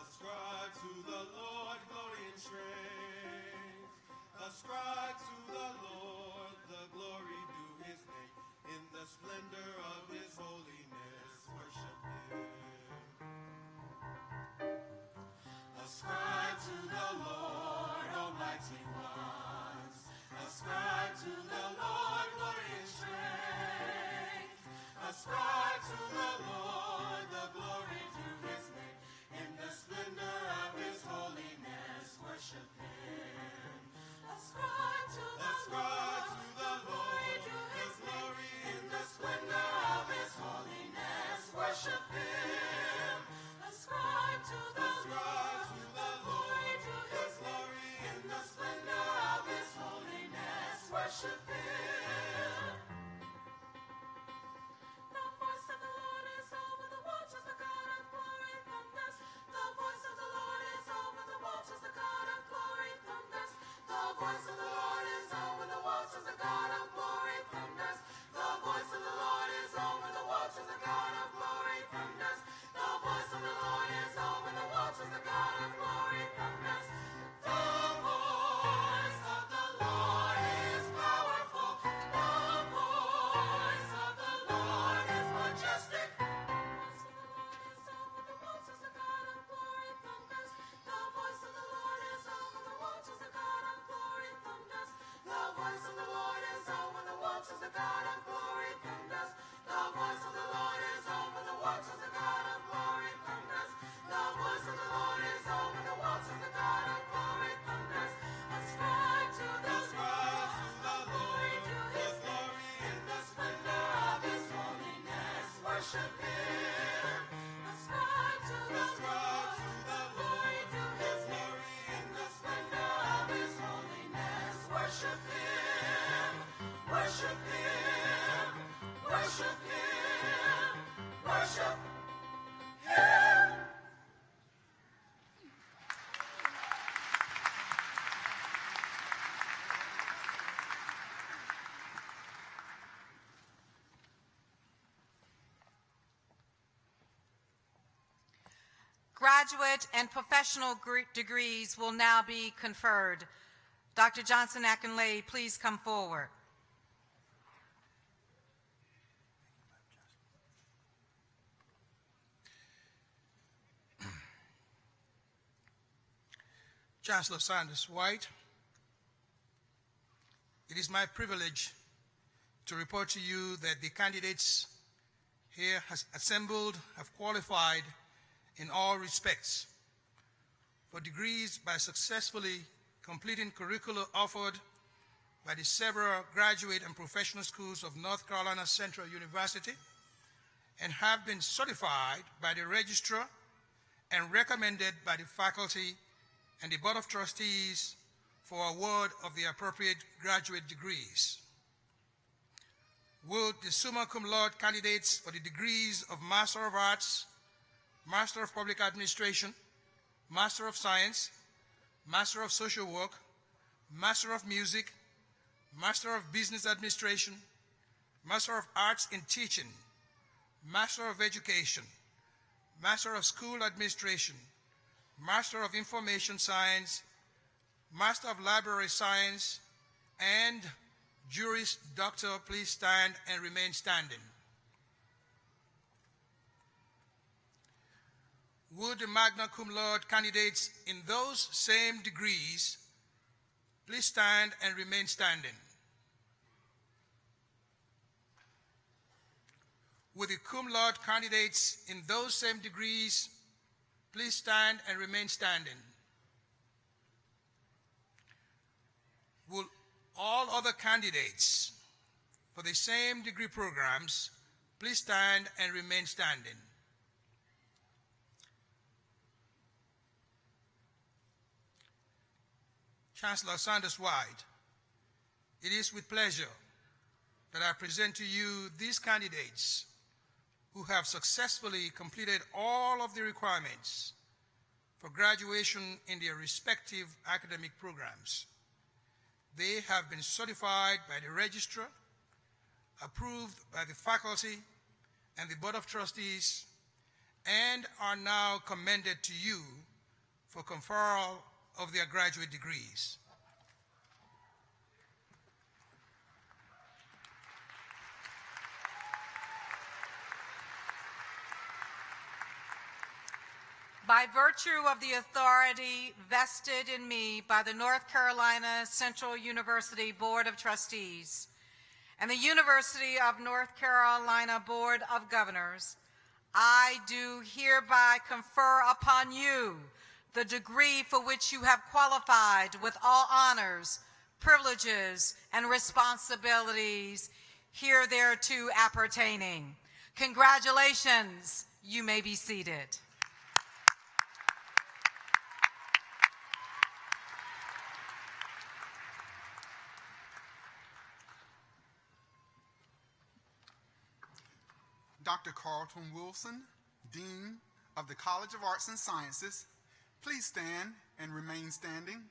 Ascribe to the Lord glory and strength. Ascribe to the Lord the glory due his name. In the splendor of his holiness, worship him. Ascribe to the Lord, Almighty ones. Ascribe to the Lord glory and strength. Ascribe to the Lord the glory due his name. In the splendor of his holiness, worship him. Ascribe to the Lord glory due his glory. In the splendor of his holiness, worship him. Ascribe to the Lord glory due his glory. In the splendor of his holiness, worship him. The voice of the Lord is over the waters, the God of glory thunders. The voice of the Lord is over the waters, the God of glory thunders. The voice of the Lord is over the waters, the God of glory thunders. The voice of the Lord is over the waters, the God of glory thunders. The voice of the Lord is over the waters, the God of glory thunders. The voice of the Lord is powerful. The voice of the Lord is majestic. The voice of the Lord is over the waters, the God of glory thunders. The voice of the Lord is over the waters, the God of glory thunders. The voice of the Lord is over the waters, the God of glory thunders. The voice of the Lord is over the waters, the God of glory thunders. The voice of the Lord is over the waters, the God of glory thunders. Ascribe to the Lord glory to his glory. In the splendor of his holiness, worship him. Ascribe to the Lord glory to his glory. In the splendor of his holiness, worship him. Worship him. Worship him. Worship him. Graduate and professional degrees will now be conferred. Dr. Johnson Akinleye, please come forward. Chancellor Sanders White, it is my privilege to report to you that the candidates here assembled have qualified in all respects for degrees by successfully completing curricula offered by the several graduate and professional schools of North Carolina Central University and have been certified by the registrar and recommended by the faculty and the Board of Trustees for award of the appropriate graduate degrees. Would the summa cum laude candidates for the degrees of Master of Arts, Master of Public Administration, Master of Science, Master of Social Work, Master of Music, Master of Business Administration, Master of Arts in Teaching, Master of Education, Master of School Administration, Master of Information Science, Master of Library Science, and Juris Doctor, please stand and remain standing. Would the magna cum laude candidates in those same degrees please stand and remain standing? Will the cum laude candidates in those same degrees please stand and remain standing? Will all other candidates for the same degree programs please stand and remain standing? Chancellor Sanders White, it is with pleasure that I present to you these candidates who have successfully completed all of the requirements for graduation in their respective academic programs. They have been certified by the registrar, approved by the faculty and the Board of Trustees, and are now commended to you for conferral of their graduate degrees. By virtue of the authority vested in me by the North Carolina Central University Board of Trustees and the University of North Carolina Board of Governors, I do hereby confer upon you the degree for which you have qualified with all honors, privileges, and responsibilities herethereto appertaining. Congratulations. You may be seated. Dr. Carlton Wilson, Dean of the College of Arts and Sciences, please stand and remain standing.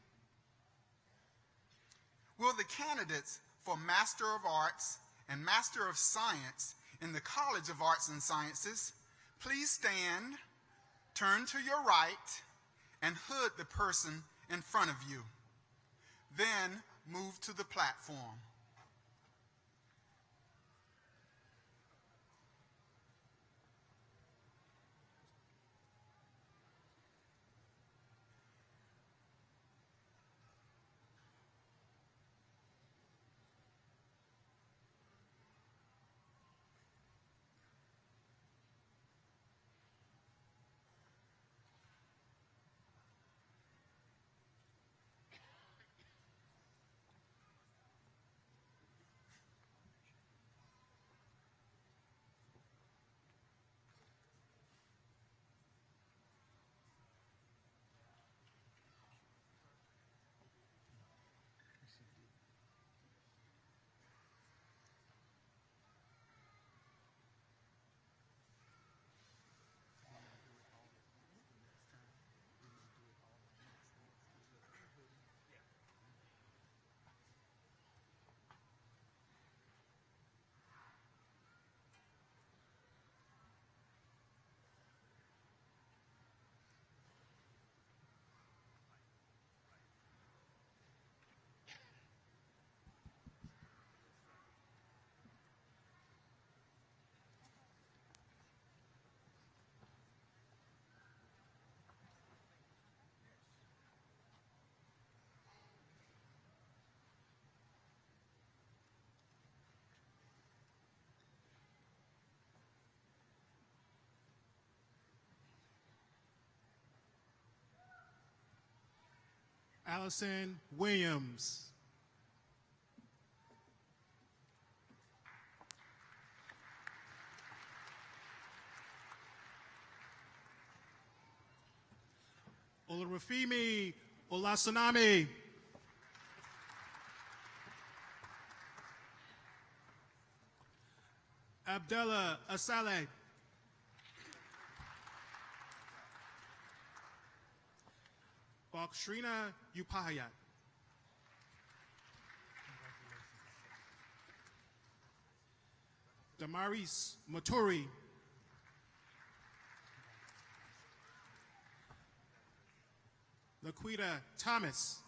Will the candidates for Master of Arts and Master of Science in the College of Arts and Sciences please stand, turn to your right, and hood the person in front of you. Then move to the platform. Allison Williams. Olurafemi Olasunami. Abdullah Asale. Bakshrina Upahayat. Damaris Maturi. Laquita Thomas.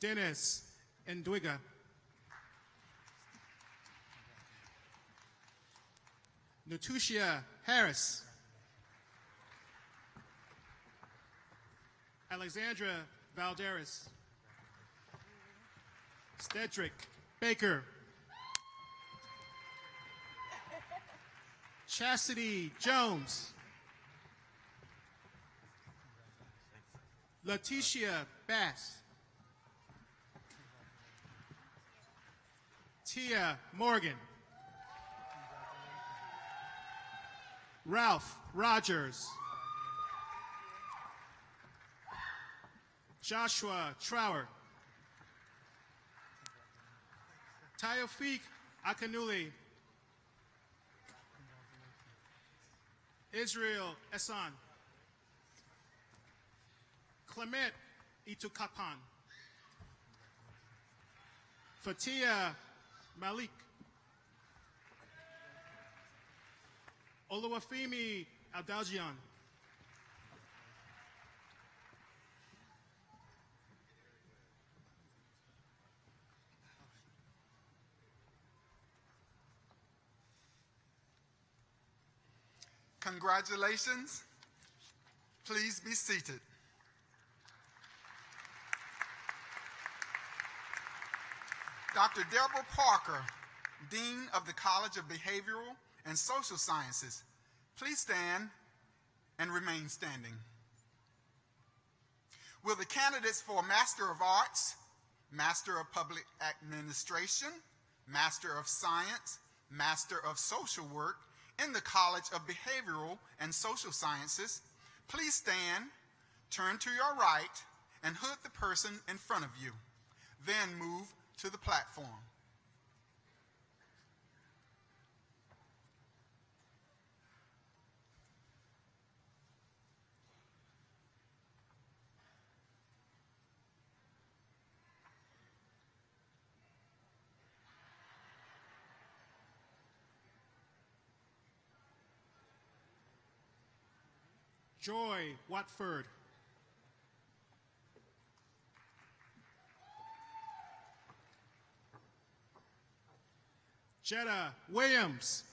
Dennis Ndwiga. Natushia Harris. Alexandra Valderas. Stedrick Baker. Chastity Jones. Letitia Bass. Tia Morgan. Ralph Rogers. Joshua Trower. Taofik Akanuli. Israel Esan. Clement Itukapan. Fatia Malik. Oluwafemi Adaljian. Congratulations. Please be seated. Dr. Deborah Parker, Dean of the College of Behavioral and Social Sciences, please stand and remain standing. Will the candidates for Master of Arts, Master of Public Administration, Master of Science, Master of Social Work in the College of Behavioral and Social Sciences, please stand, turn to your right, and hood the person in front of you. Then move to the platform. Joy Watford. Jetta Williams.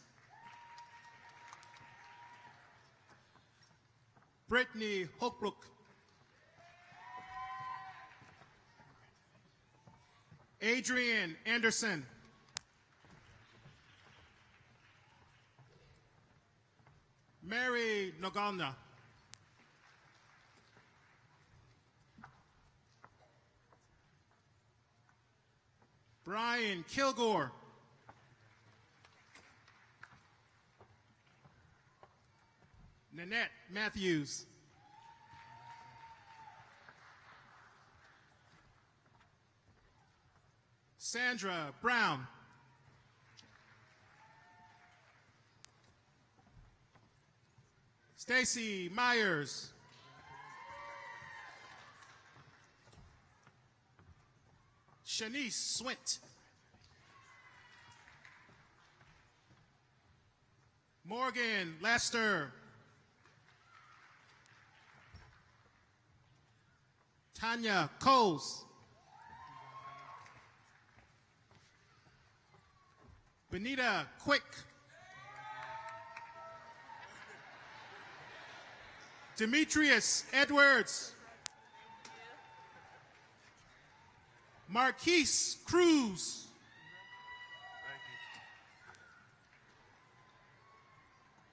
Brittany Holbrook. Adrian Anderson. Mary Nogalna. Brian Kilgore. Nanette Matthews. Sandra Brown. Stacy Myers. Shanice Swint. Morgan Lester. Tanya Coles. Benita Quick. Demetrius Edwards. Marquise Cruz.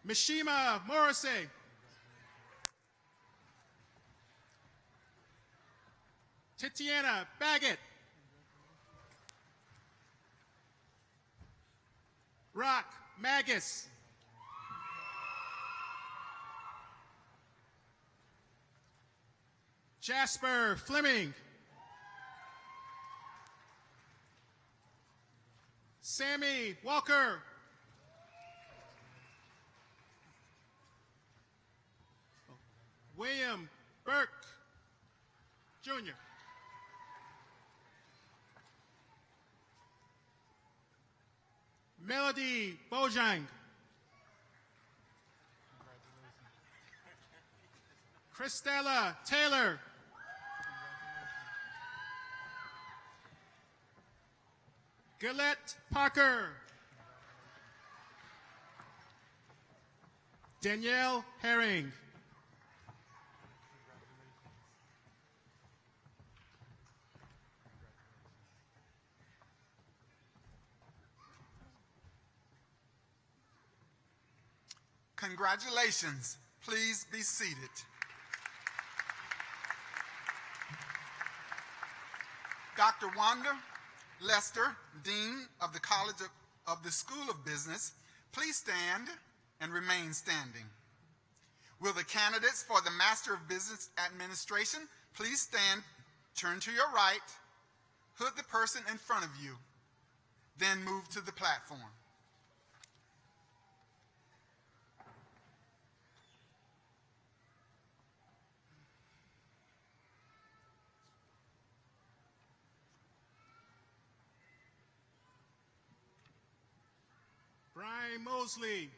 Mishima Morrissey. Titiana Baggett. Rock Magus. Jasper Fleming. Sammy Walker. William Burke, Jr. Melody Bojang. Christella Taylor. Gillette Parker. Danielle Herring. Congratulations. Please be seated. Dr. Wanda Lester, Dean of the College of the School of Business, please stand and remain standing. Will the candidates for the Master of Business Administration please stand, turn to your right, hood the person in front of you, then move to the platform. Brian Mosley.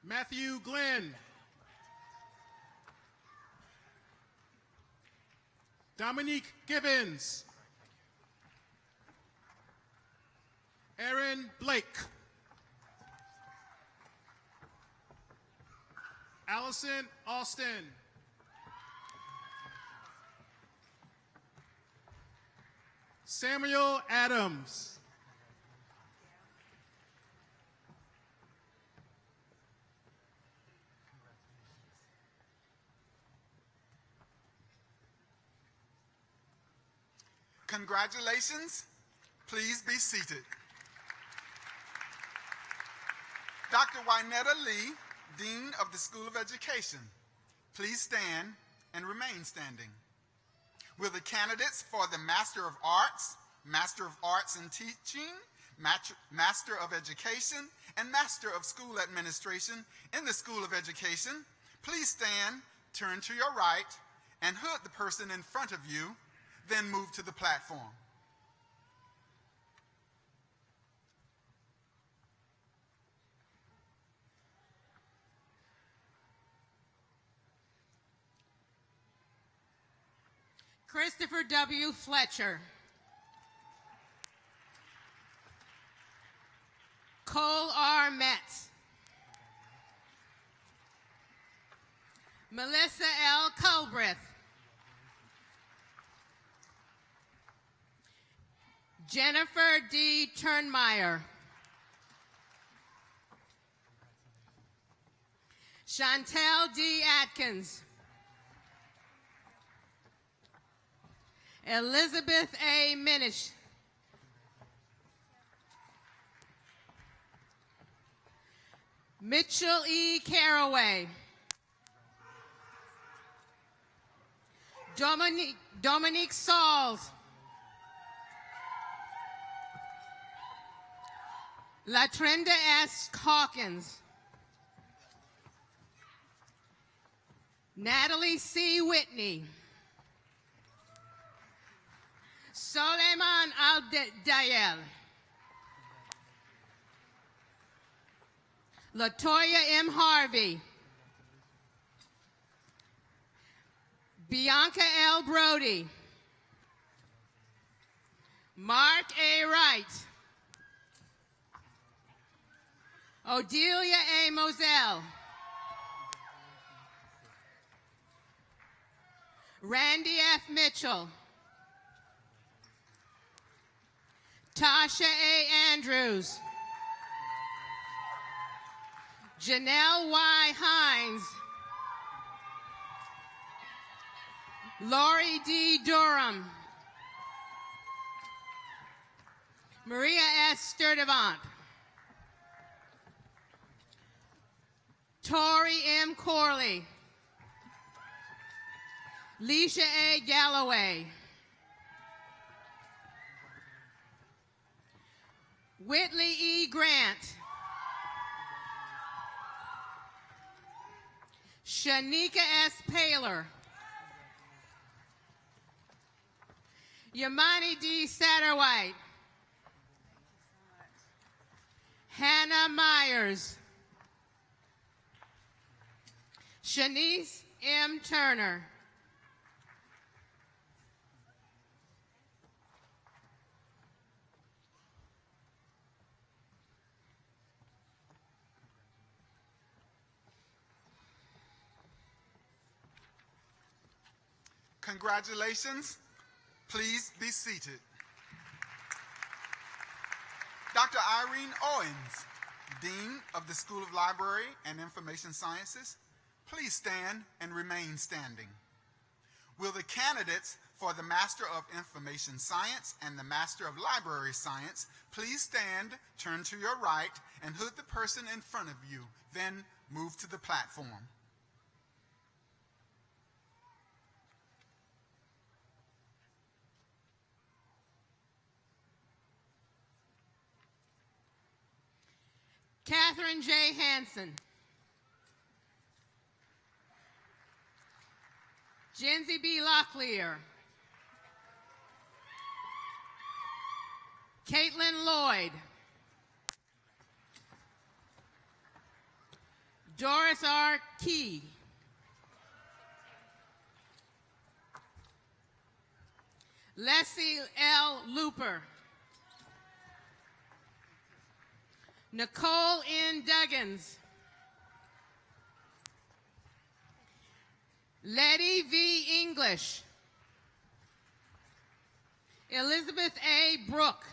Matthew Glenn. Dominique Gibbons. Aaron Blake. Allison Austin. Samuel Adams. Congratulations. Please be seated. Dr. Wynetta Lee, Dean of the School of Education, please stand and remain standing. Will the candidates for the Master of Arts in Teaching, Master of Education, and Master of School Administration in the School of Education please stand, turn to your right, and hood the person in front of you, then move to the platform. Christopher W. Fletcher. Cole R. Metz. Melissa L. Colbreth. Jennifer D. Turnmeyer. Chantel D. Atkins. Elizabeth A. Minish. Mitchell E. Caraway. Dominique Sauls. Latrenda S. Hawkins. Natalie C. Whitney. Soleiman Al-Dayel. Latoya M. Harvey. Bianca L. Brody. Mark A. Wright. Odelia A. Moselle. Randy F. Mitchell. Tasha A. Andrews. Janelle Y. Hines. Lori D. Durham. Maria S. Sturdivant. Tori M. Corley. Leisha A. Galloway. Whitley E. Grant. Shanika S. Paler. Yamani D. Satterwhite. Hannah Myers. Shanice M. Turner. Congratulations. Please be seated. Dr. Dr. Irene Owens, Dean of the School of Library and Information Sciences, please stand and remain standing. Will the candidates for the Master of Information Science and the Master of Library Science please stand, turn to your right, and hood the person in front of you, then move to the platform. Catherine J. Hansen. Jenzy B. Locklear. Caitlin Lloyd. Doris R. Key. Leslie L. Looper. Nicole N. Duggins. Letty V. English. Elizabeth A. Brooke.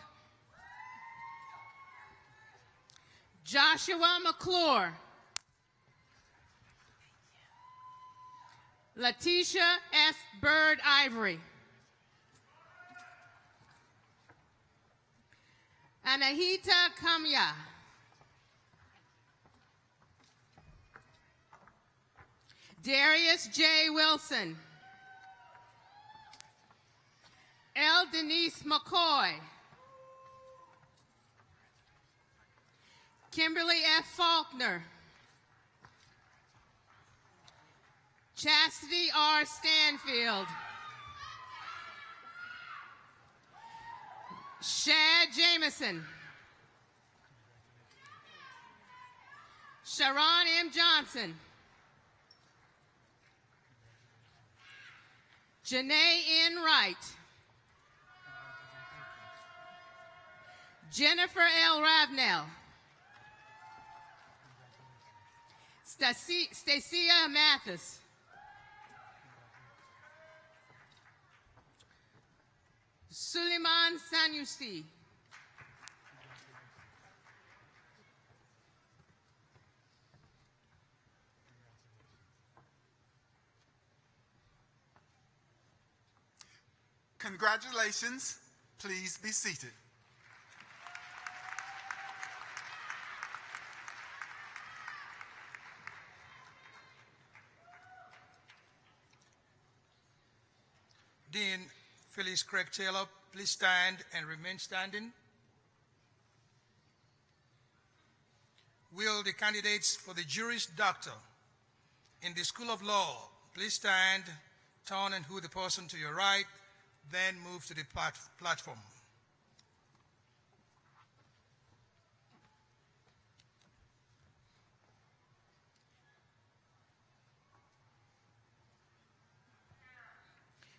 Joshua McClure. Letitia S. Bird Ivory. Anahita Kamya. Darius J. Wilson. L. Denise McCoy. Kimberly F. Faulkner. Chastity R. Stanfield. Shad Jameson. Sharon M. Johnson. Janae N. Wright. Jennifer L. Ravenel. Stacia Mathis. Suleiman Sanusi. Congratulations. Please be seated. Dean Phyllis Craig Taylor, please stand and remain standing. Will the candidates for the Juris Doctor in the School of Law please stand, turn and hood the person to your right, then move to the platform.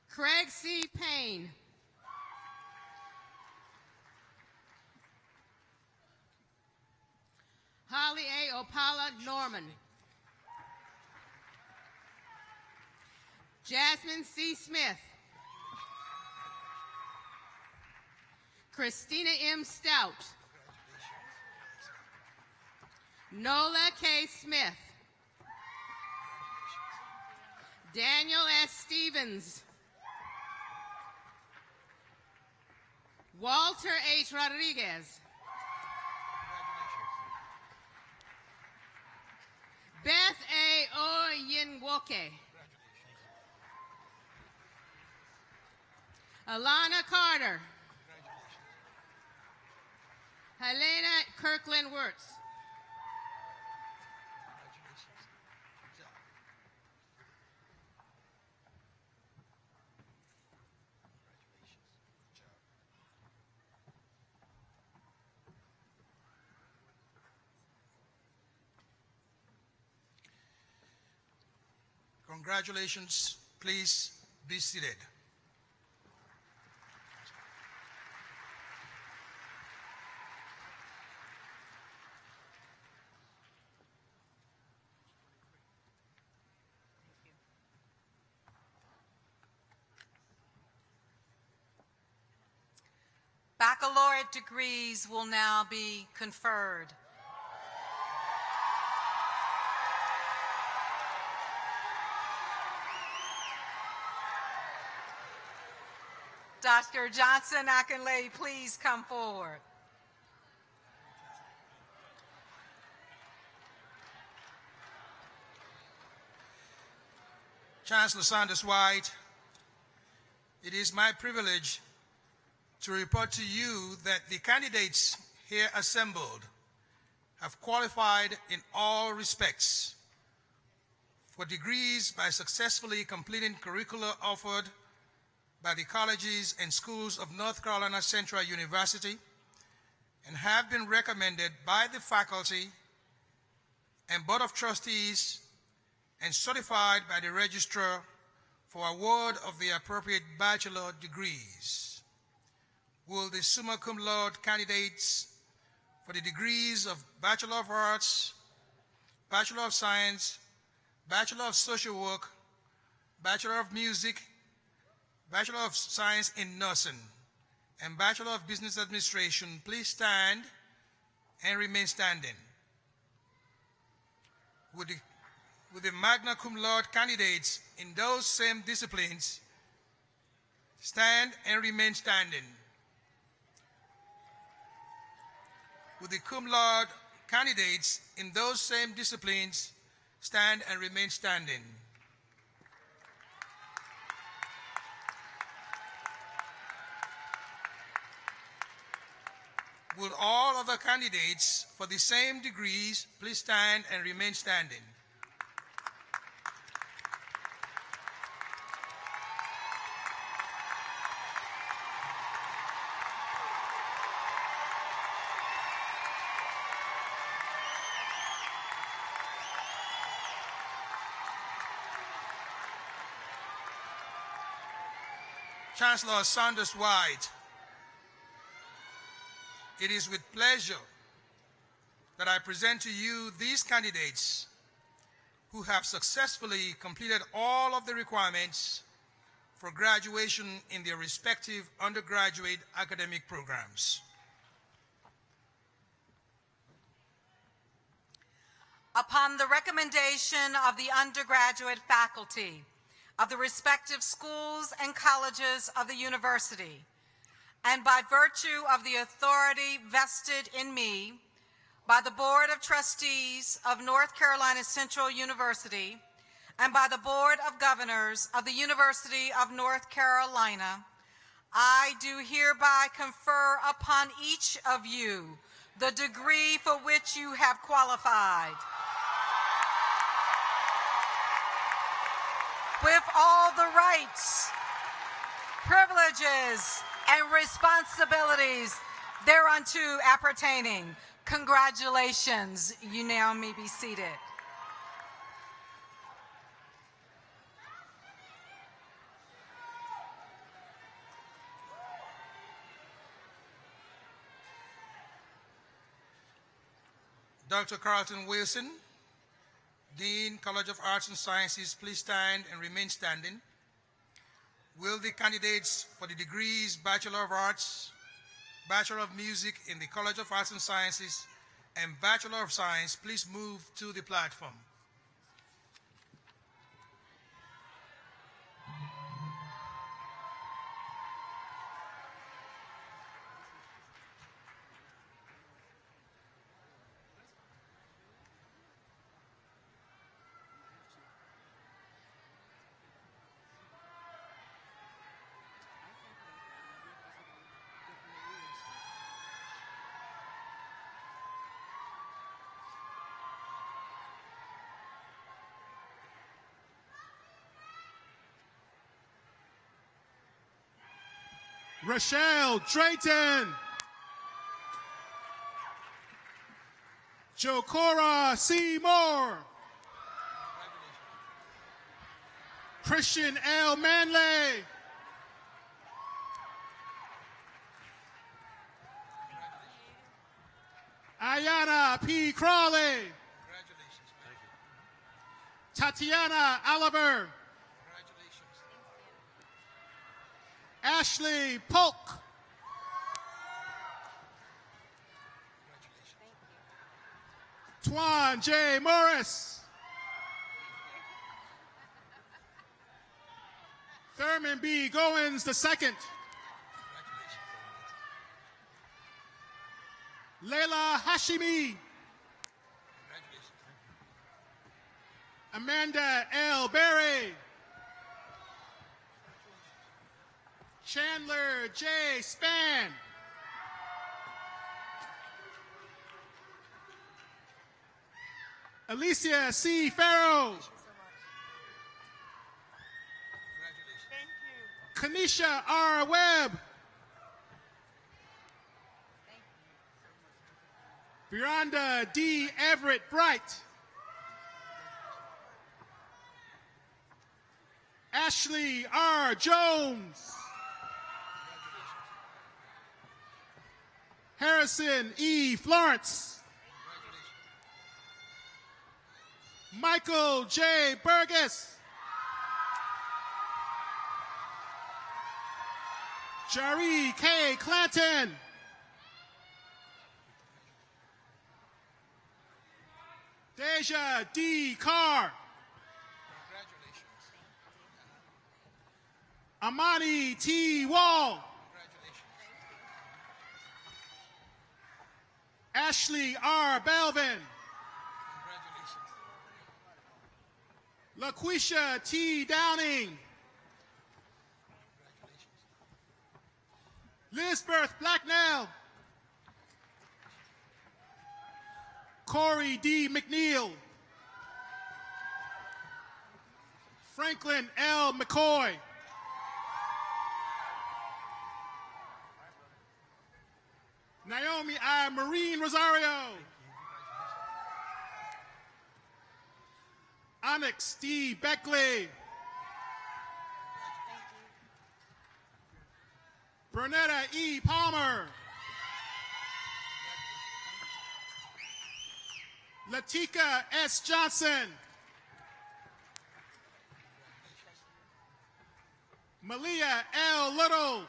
Craig C. Payne. Holly A. Opala Norman. Jasmine C. Smith. Christina M. Stout. Nola K. Smith. Daniel S. Stevens. Walter H. Rodriguez. Beth A. Oyinwoke. Alana Carter. Helena Kirkland Wirtz. Congratulations. Please be seated. Baccalaureate degrees will now be conferred. Dr. Johnson Akinleye, please come forward. Chancellor Sanders White, it is my privilege to report to you that the candidates here assembled have qualified in all respects for degrees by successfully completing curricula offered by the colleges and schools of North Carolina Central University and have been recommended by the faculty and Board of Trustees and certified by the registrar for award of the appropriate bachelor degrees. Will the summa cum laude candidates for the degrees of Bachelor of Arts, Bachelor of Science, Bachelor of Social Work, Bachelor of Music, Bachelor of Science in Nursing, and Bachelor of Business Administration please stand and remain standing? With the magna cum laude candidates in those same disciplines stand and remain standing? With the cum laude candidates in those same disciplines stand and remain standing? Will all other candidates for the same degrees please stand and remain standing? Chancellor Sanders White, it is with pleasure that I present to you these candidates who have successfully completed all of the requirements for graduation in their respective undergraduate academic programs. Upon the recommendation of the undergraduate faculty of the respective schools and colleges of the university, and by virtue of the authority vested in me by the Board of Trustees of North Carolina Central University and by the Board of Governors of the University of North Carolina, I do hereby confer upon each of you the degree for which you have qualified, with all the rights, privileges, and responsibilities thereunto appertaining. Congratulations. You now may be seated. Dr. Carlton Wilson, Dean, College of Arts and Sciences, please stand and remain standing. Will the candidates for the degrees Bachelor of Arts, Bachelor of Music in the College of Arts and Sciences, and Bachelor of Science please move to the platform? Rochelle Drayton. Jokora Seymour. Christian L. Manley. Ayana P. Crawley. Tatiana Oliver. Ashley Polk. Twan J. Morris. Thurman B. Goins II. Leila Hashimi. Amanda L. Berry. Chandler J. Span. Alicia C. Farrow. Kanisha R. Webb. Miranda D. Everett Bright. Ashley R. Jones. Harrison E. Florence. Michael J. Burgess. Jari K. Clanton. Deja D. Carr. Amani T. Wall. Ashley R. Belvin. LaQuisha T. Downing. Lisbeth Blacknell. Corey D. McNeil. Franklin L. McCoy. Naomi I. Marine Rosario. Onyx D. Beckley. Bernetta E. Palmer. Latika S. Johnson. Malia L. Little.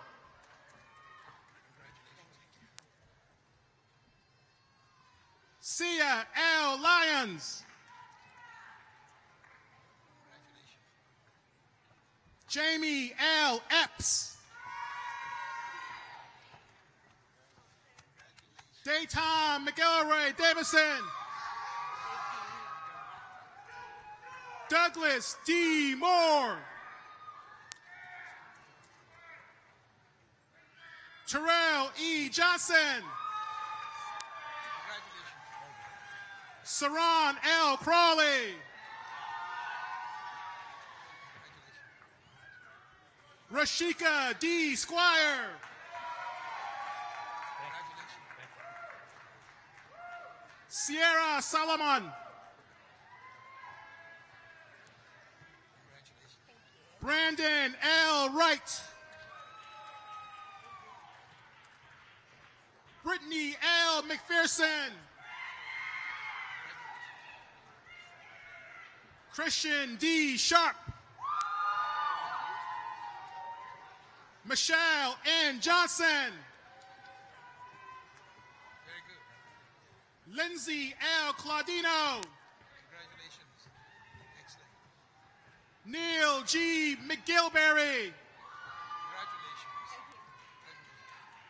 Sia L. Lyons. Jamie L. Epps. Daytime McElroy Davison. Douglas D. Moore. Terrell E. Johnson. Saran L. Crawley. Rashika D. Squire. Sierra Solomon. Brandon L. Wright. Brittany L. McPherson. Christian D. Sharp. Michelle N. Johnson. Lindsay L. Claudino. Neil G. McGilberry.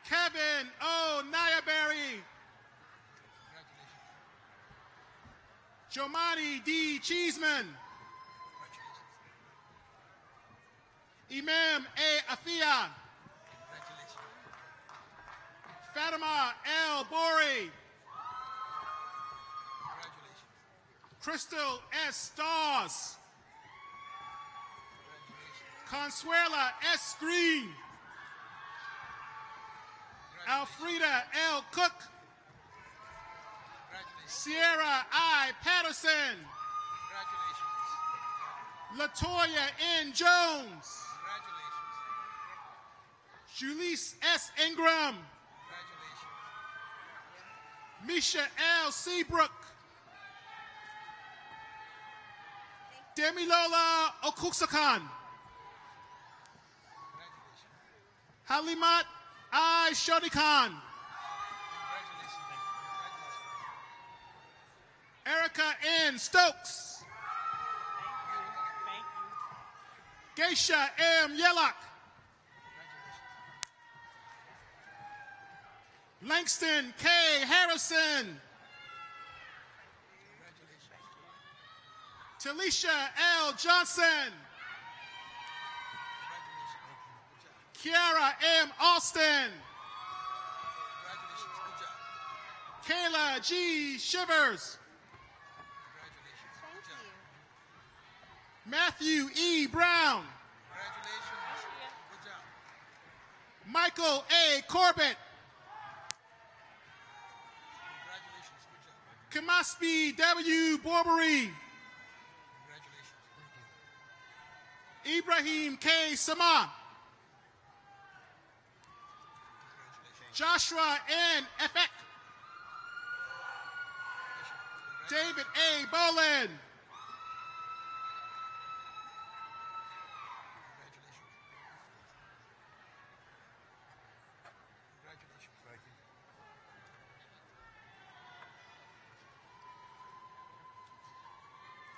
Kevin O. Nyaberry. Jomani D. Cheeseman. Imam A. Afia. Fatima L. Bori. Crystal S. Dawes. Consuela S. Green. Alfreda L. Cook. Sierra I. Patterson. Latoya N. Jones. Julisse S. Ingram. Misha L. Seabrook. Demilola Okuksakan. Halimat I. Shodikan. Erica N. Stokes. Geisha M. Yellock. Langston K. Harrison. Talisha L. Johnson. Kiara M. Austin. Kayla G. Shivers. Thank you. Matthew E. Brown. Michael A. Corbett. Kamaspi W. Borbery. Ibrahim K. Sama. Joshua N. Efek. David A. Boland.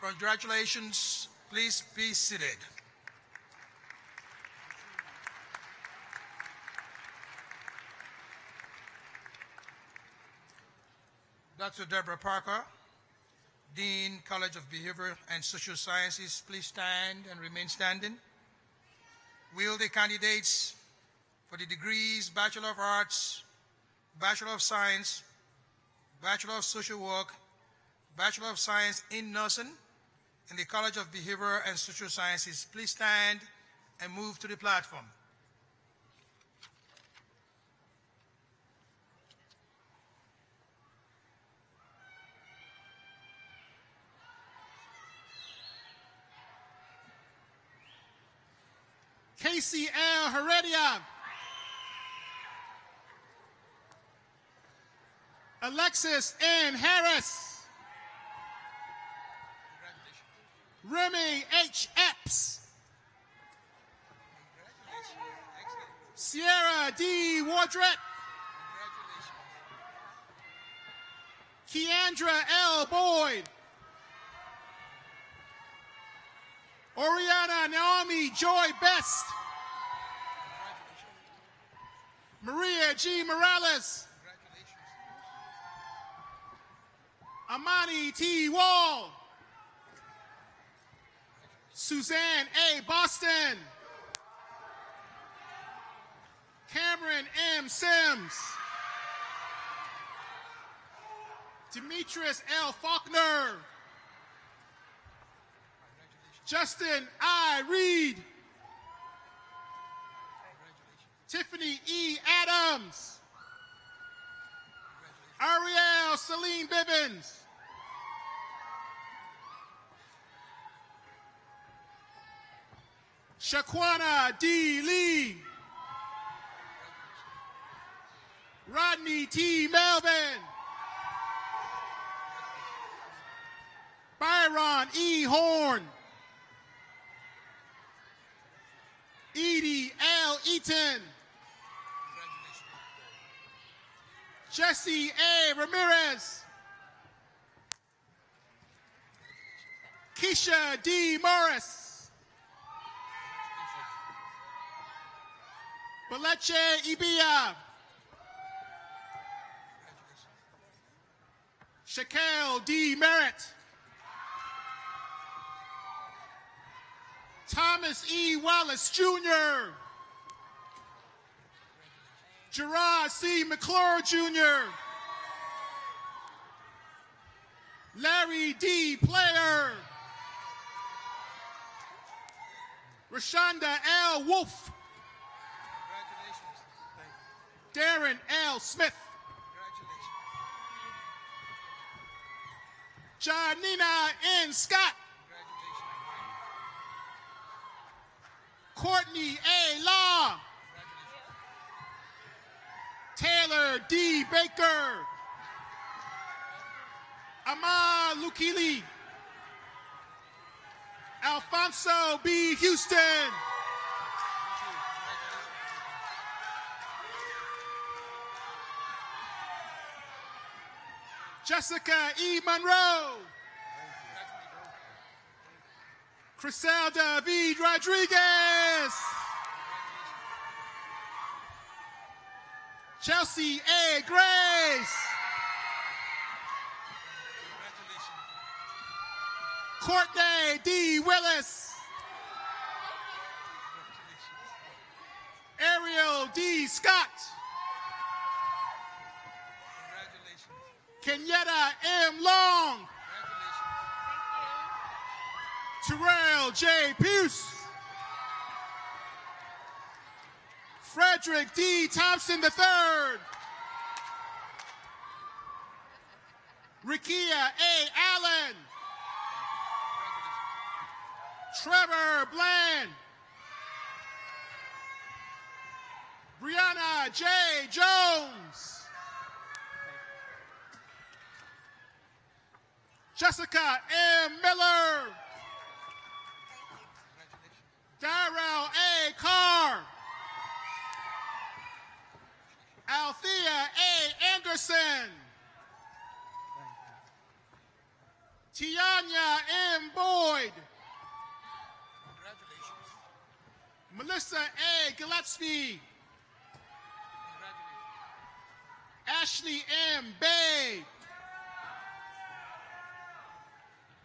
Congratulations. Please be seated. Dr. Deborah Parker, Dean, College of Behavioral and Social Sciences, please stand and remain standing. Will the candidates for the degrees Bachelor of Arts, Bachelor of Science, Bachelor of Social Work, Bachelor of Science in Nursing in the College of Behavioral and Social Sciences, please stand and move to the platform. Casey L. Heredia. Alexis N. Harris. Remy H. Epps. Sierra D. Wardrett. Keandra L. Boyd. Oriana Naomi Joy Best. Maria G. Morales. Amani T. Wall. Suzanne A. Boston. Cameron M. Sims. Demetrius L. Faulkner. Justin I. Reed. Tiffany E. Adams. Ariel Celine Bivens. Shaquana D. Lee. Rodney T. Melvin. Byron E. Horn. Edie L. Eaton. Jesse A. Ramirez. Keisha D. Morris. Beleche Ibia. Shaquille D. Merritt. Thomas E. Wallace Jr. Gerard C. McClure Jr. Larry D. Player. Rashonda L. Wolf. Darren L. Smith. Janina N. Scott. Courtney A. Law. Taylor D. Baker. Amar Lukili. Alfonso B. Houston. Jessica E. Monroe. Criselda V. Rodriguez. Chelsea A. Grace. Courtney D. Willis. Ariel D. Scott. Kenyetta M. Long. Terrell J. Puce. Frederick D. Thompson III. Rikia A. Allen. Trevor Bland. Brianna J. Jones. Jessica M. Miller. Darrell A. Carr. Althea A. Anderson. Tianya M. Boyd. Melissa A. Gillespie. Ashley M. Bay.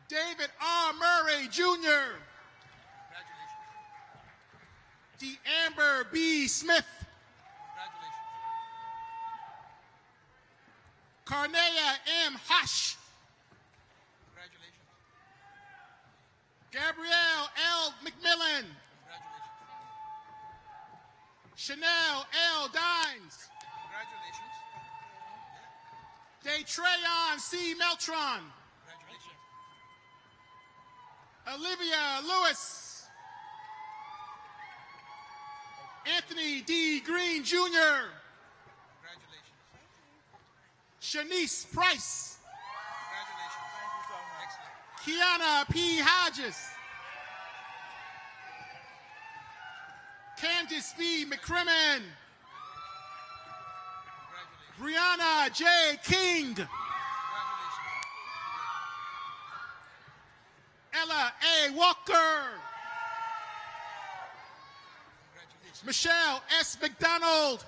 David R. Murray, Jr. DeAmber B. Smith. Carnea M. Hosh. Gabrielle L. McMillan. Chanel L. Dines. Daytreyon C. Meltron. Olivia Lewis. Anthony D. Green, Jr. Shanice Price. Kiana P. Hodges. Candice B. McCrimmon. Brianna J. King. Ella A. Walker. Michelle S. McDonald.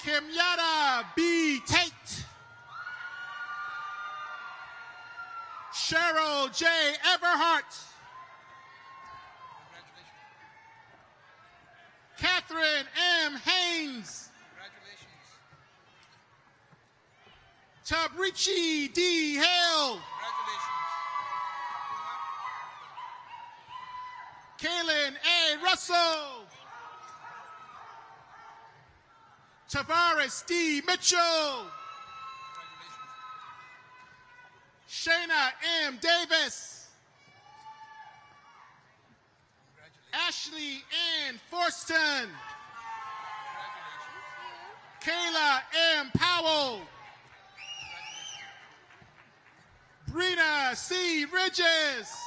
Kimyata B. Tate. Cheryl J. Everhart. Catherine M. Haynes. Tabrici D. Hale. Kaylin A. Russell. Tavares D. Mitchell. Shayna M. Davis. Ashley Ann Forston. Kayla M. Powell. Brina C. Ridges.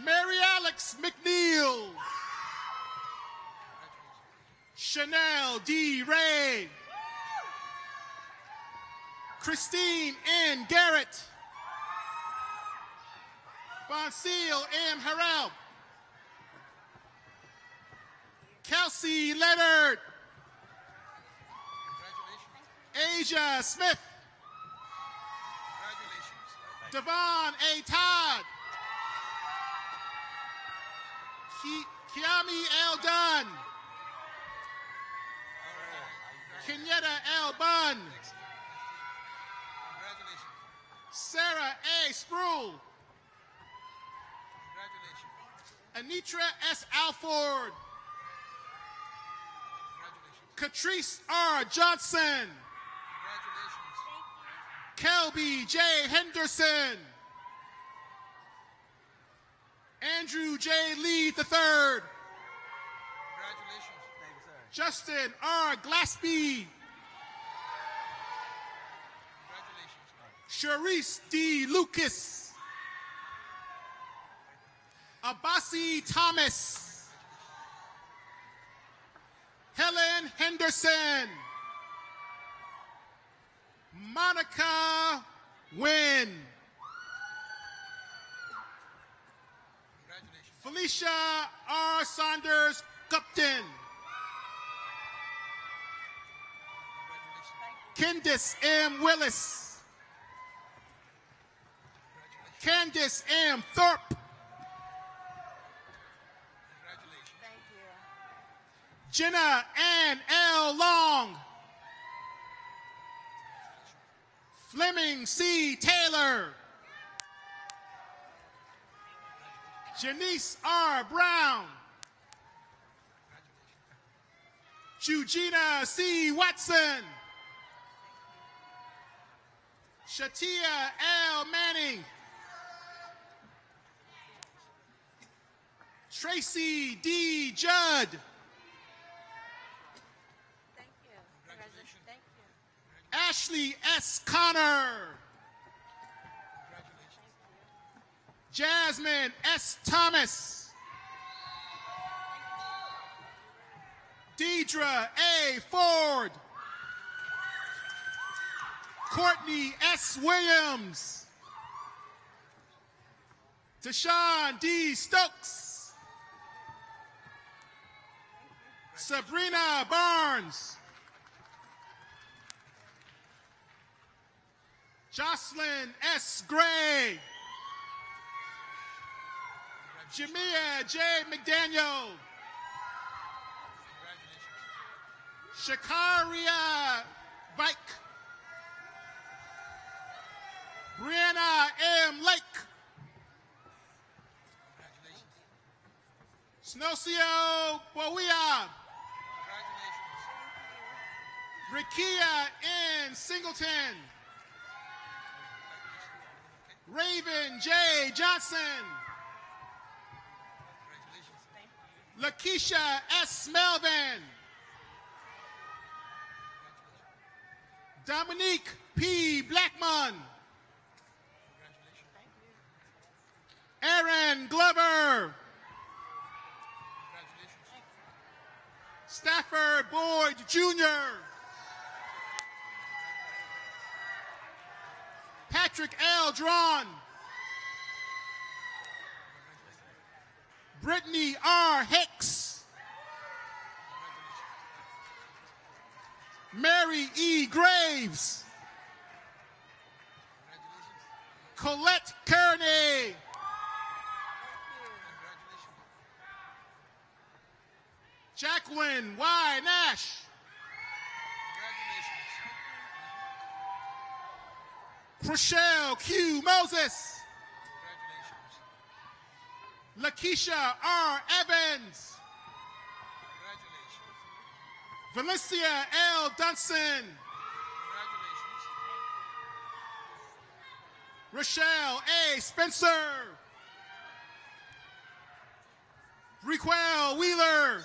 Mary Alex McNeil. Chanel D. Ray. Christine N. Garrett. Bonseal M. Harrell. Kelsey Leonard. Asia Smith. Devon A. Todd. Kiami L. Dunn. Kenyetta L. Bunn. Sarah A. Sproul. Anitra S. Alford. Catrice R. Johnson. Kelby J. Henderson. Andrew J. Lee III. Justin R. Glaspie. Sharice D. Lucas. Abasi Thomas. Helen Henderson. Monica Win. Felicia R. Saunders, Cupton. Candice M. Willis. Candice M. Thorpe. Thank you. Jenna Ann L. Long. Fleming C. Taylor. Janice R. Brown. Eugenia C. Watson. Shatia L. Manning. Tracy D. Judd. Thank you. Congratulations. Thank you. Ashley S. Connor. Jasmine S. Thomas. Deidre A. Ford. Courtney S. Williams. Tashawn D. Stokes. Sabrina Barnes. Jocelyn S. Gray. Jamia J. McDaniel. Shakaria Vike. Brianna M. Lake. Snocio Boia. Rikia N. Singleton. Raven J. Johnson. Lakeisha S. Melvin. Dominique P. Blackman. Aaron Glover. Stafford Boyd Jr. Patrick L. Drawn. Brittany R. Hicks. Mary E. Graves. Colette Kearney. Jacqueline Y. Nash. Rochelle Q. Moses. Lakeisha R. Evans. Valencia L. Dunson. Rochelle A. Spencer. Requel Wheeler.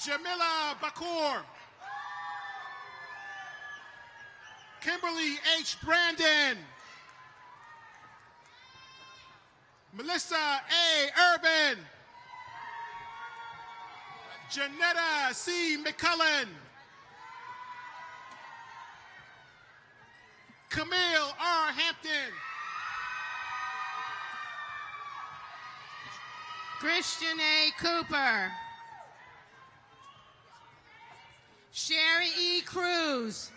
Jamila Bakur. Kimberly H. Brandon. Melissa A. Urban. Janetta C. McCullen. Camille R. Hampton. Christian A. Cooper. Sherry E. Cruz.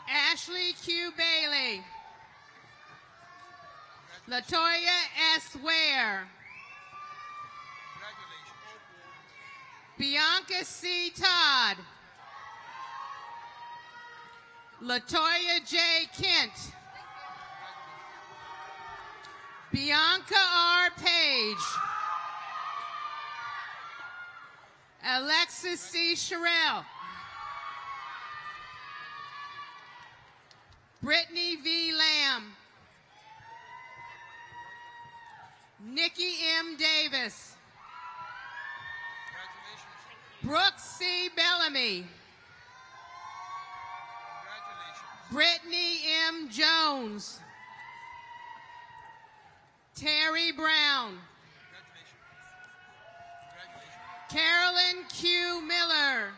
Ashley Q. Bailey. Latoya S. Ware. Bianca C. Todd. Latoya J. Kent. Bianca R. Page. Alexis C. Sherrill. Brittany V. Lamb. Nikki M. Davis. Brooke C. Bellamy. Brittany M. Jones. Terry Brown. Carolyn Q. Miller.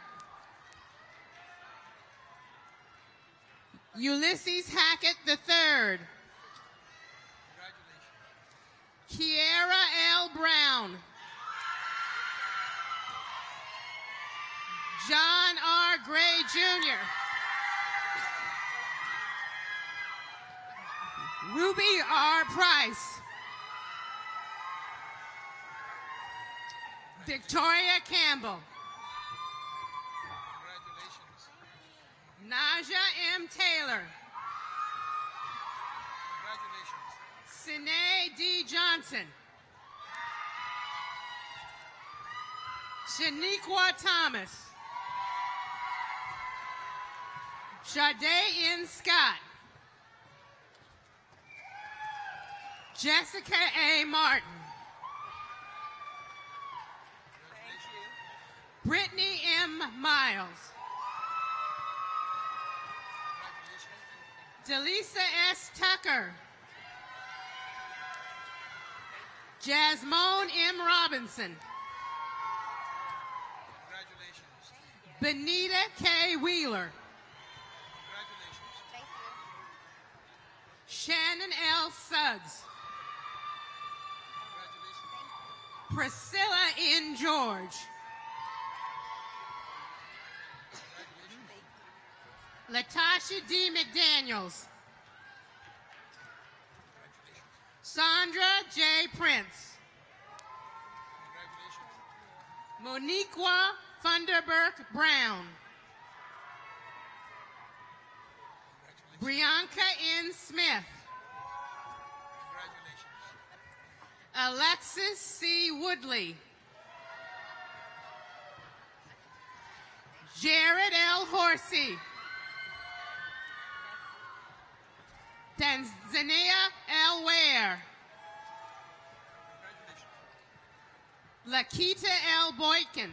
Ulysses Hackett III. Kiera L. Brown. John R. Gray Jr. Ruby R. Price. Victoria Campbell. Naja M. Taylor. Sinead D. Johnson. Shaniqua Thomas. Sade N. Scott. Jessica A. Martin. Brittany M. Miles. Delisa S. Tucker. Jasmine M. Robinson. Benita K. Wheeler. Shannon L. Suggs. Priscilla N. George. Latasha D. McDaniels. Sandra J. Prince. Moniqua Funderburk Brown. Brianka N. Smith. Alexis C. Woodley. Jared L. Horsey. Tanzania L. Ware. Lakita L. Boykin.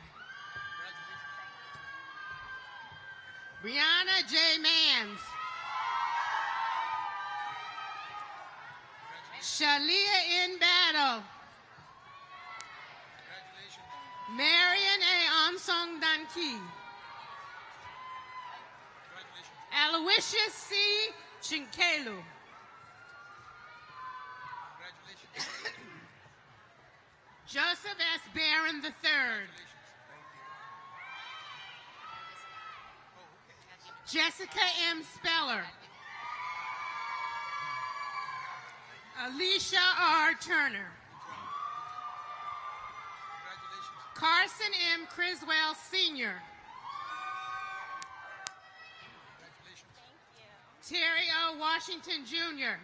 Brianna J. Mans. Shalia N. Battle. Marion A. Ansong Danki. Aloysius C. Chinkelu. Joseph S. Barron III. Jessica M. Speller. Alicia R. Turner. Carson M. Criswell Sr. Terry O. Washington Jr.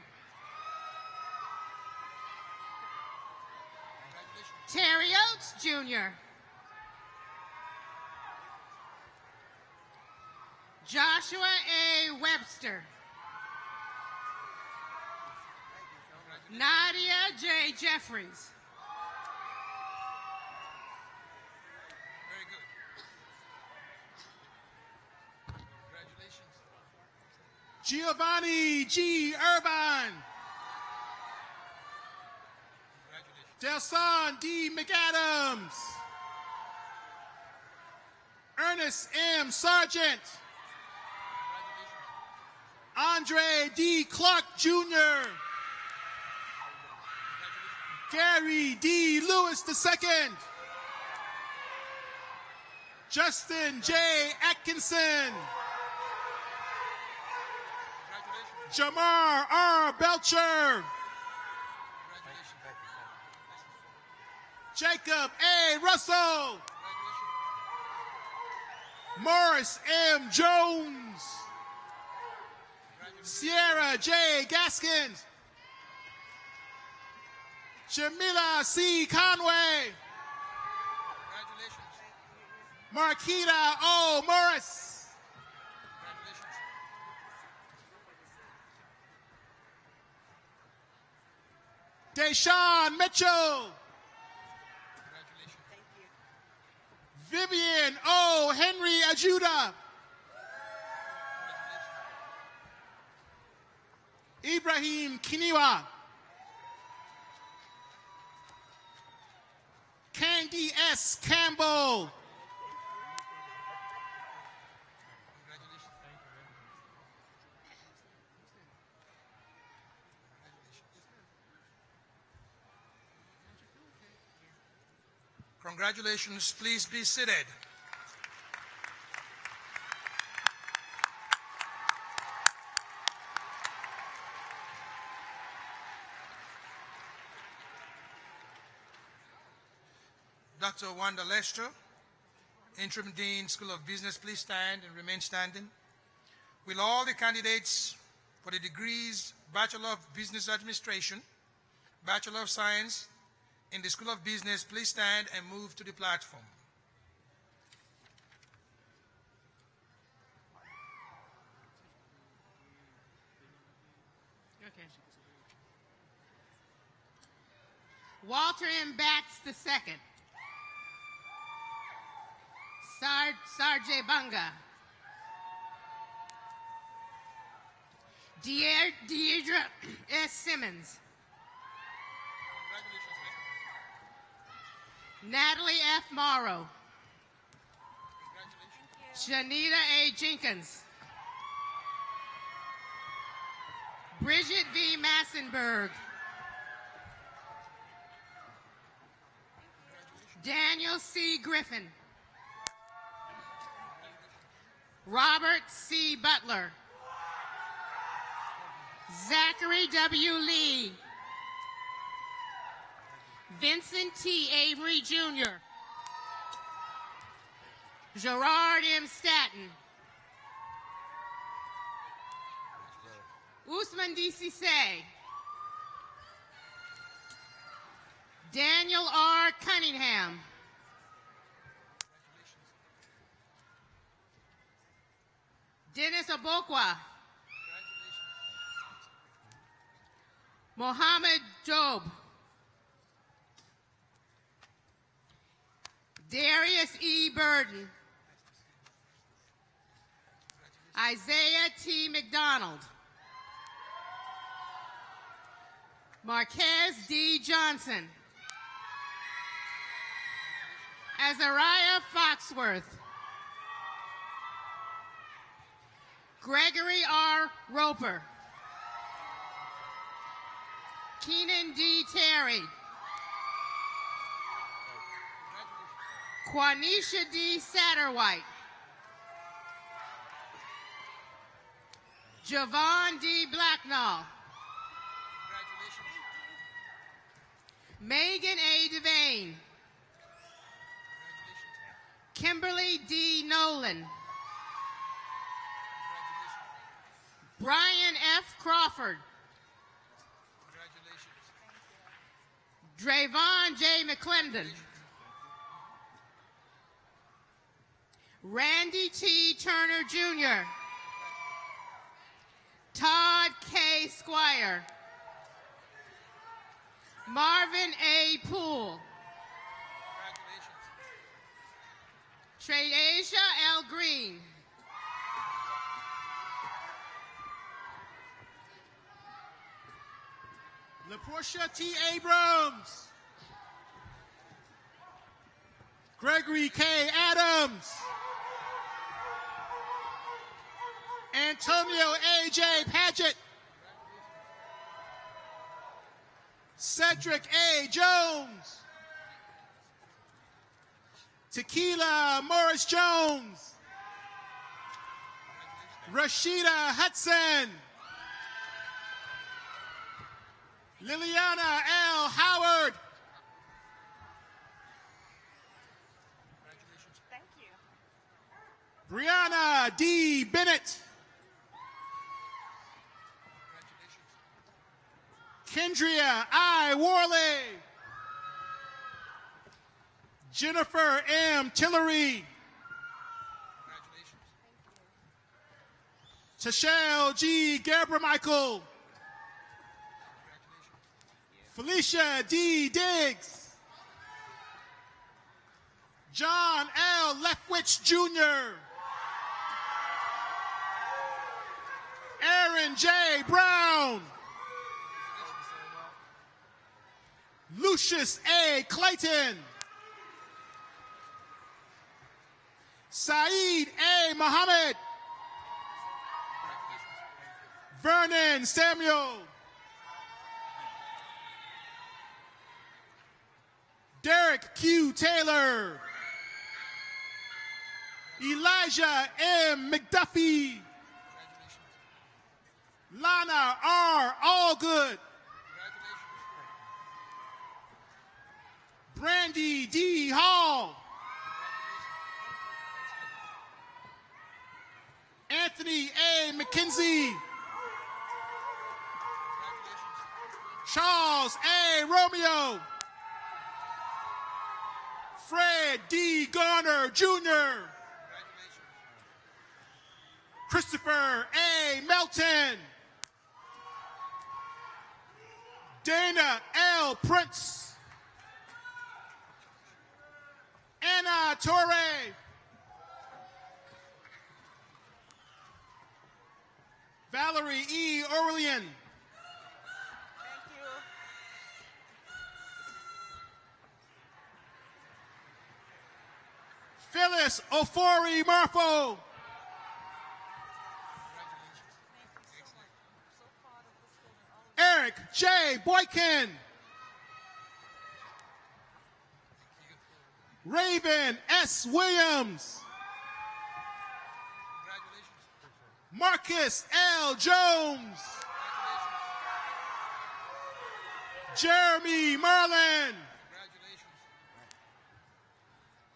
Terry Oates Jr. Joshua A. Webster. Nadia J. Jeffries. Very good. Congratulations. Giovanni G. Irvine. Delson D. McAdams. Ernest M. Sargent. Andre D. Clark Jr. Gary D. Lewis II. Justin J. Atkinson. Jamar R. Belcher. Jacob A. Russell. Morris M. Jones. Sierra J. Gaskins. Jamila C. Conway. Marquita O. Morris. Deshaun Mitchell. Vivian O. Henry Ajuda. Ibrahim Kiniwa. Candy S. Campbell. Congratulations. Please be seated. Dr. Wanda Lester, Interim Dean, School of Business, please stand and remain standing. Will all the candidates for the degrees Bachelor of Business Administration, Bachelor of Science in the School of Business, please stand and move to the platform. Okay. Walter M. Batts II. Sarjay Bunga. Deidre S. Simmons. Natalie F. Morrow. Shanita A. Jenkins. Bridget V. Massenberg. Daniel C. Griffin. Robert C. Butler. Zachary W. Lee. Vincent T. Avery Jr. Gerard M. Staton. Usman D. Cisse. Daniel R. Cunningham. Dennis Abokwa. Mohammed Job. Darius E. Burden. Isaiah T. McDonald. Marquez D. Johnson. Azariah Foxworth. Gregory R. Roper. Keenan D. Terry. Quanisha D. Satterwhite. Javon D. Blacknall. Megan A. Devane. Kimberly D. Nolan. Brian F. Crawford. Drayvon J. McClendon. Randy T. Turner Jr. Todd K. Squire. Marvin A. Poole. Tradeasia L. Green. LaPortia T. Abrams. Gregory K. Adams. Antonio A.J. Paget. Cedric A. Jones. Tequila Morris Jones. Rashida Hudson. Liliana L. Howard. Thank you. Brianna D. Bennett. Kendria I. Worley. Jennifer M. Tillery. Tashelle G. Gabriel-Michael. Felicia D. Diggs. John L. Leftwich Jr. Aaron J. Brown. Lucius A. Clayton. Saeed A. Muhammad. Vernon Samuel. Derek Q. Taylor. Elijah M. McDuffie. Lana R. Allgood. Brandy D. Hall. Anthony A. McKenzie. Charles A. Romeo. Fred D. Garner Jr. Christopher A. Melton. Dana L. Prince. Anna Torre. Valerie E. Orlean. Phyllis Ofori Marfo. Eric J. Boykin. Raven S. Williams. Marcus L. Jones. Jeremy Merlin.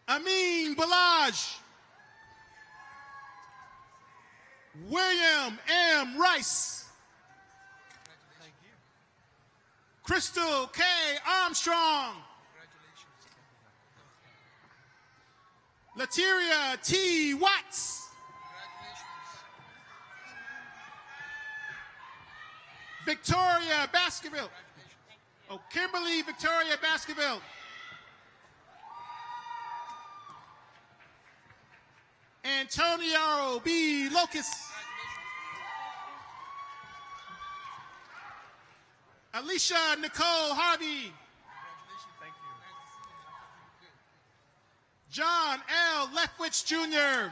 Amin Balaj. William M. Rice. Crystal K. Armstrong. Lateria T. Watts. Victoria Baskerville. Oh, Kimberly Victoria Baskerville. Antonio B. Locust. Alicia Nicole Harvey. John L. Leftwich Jr.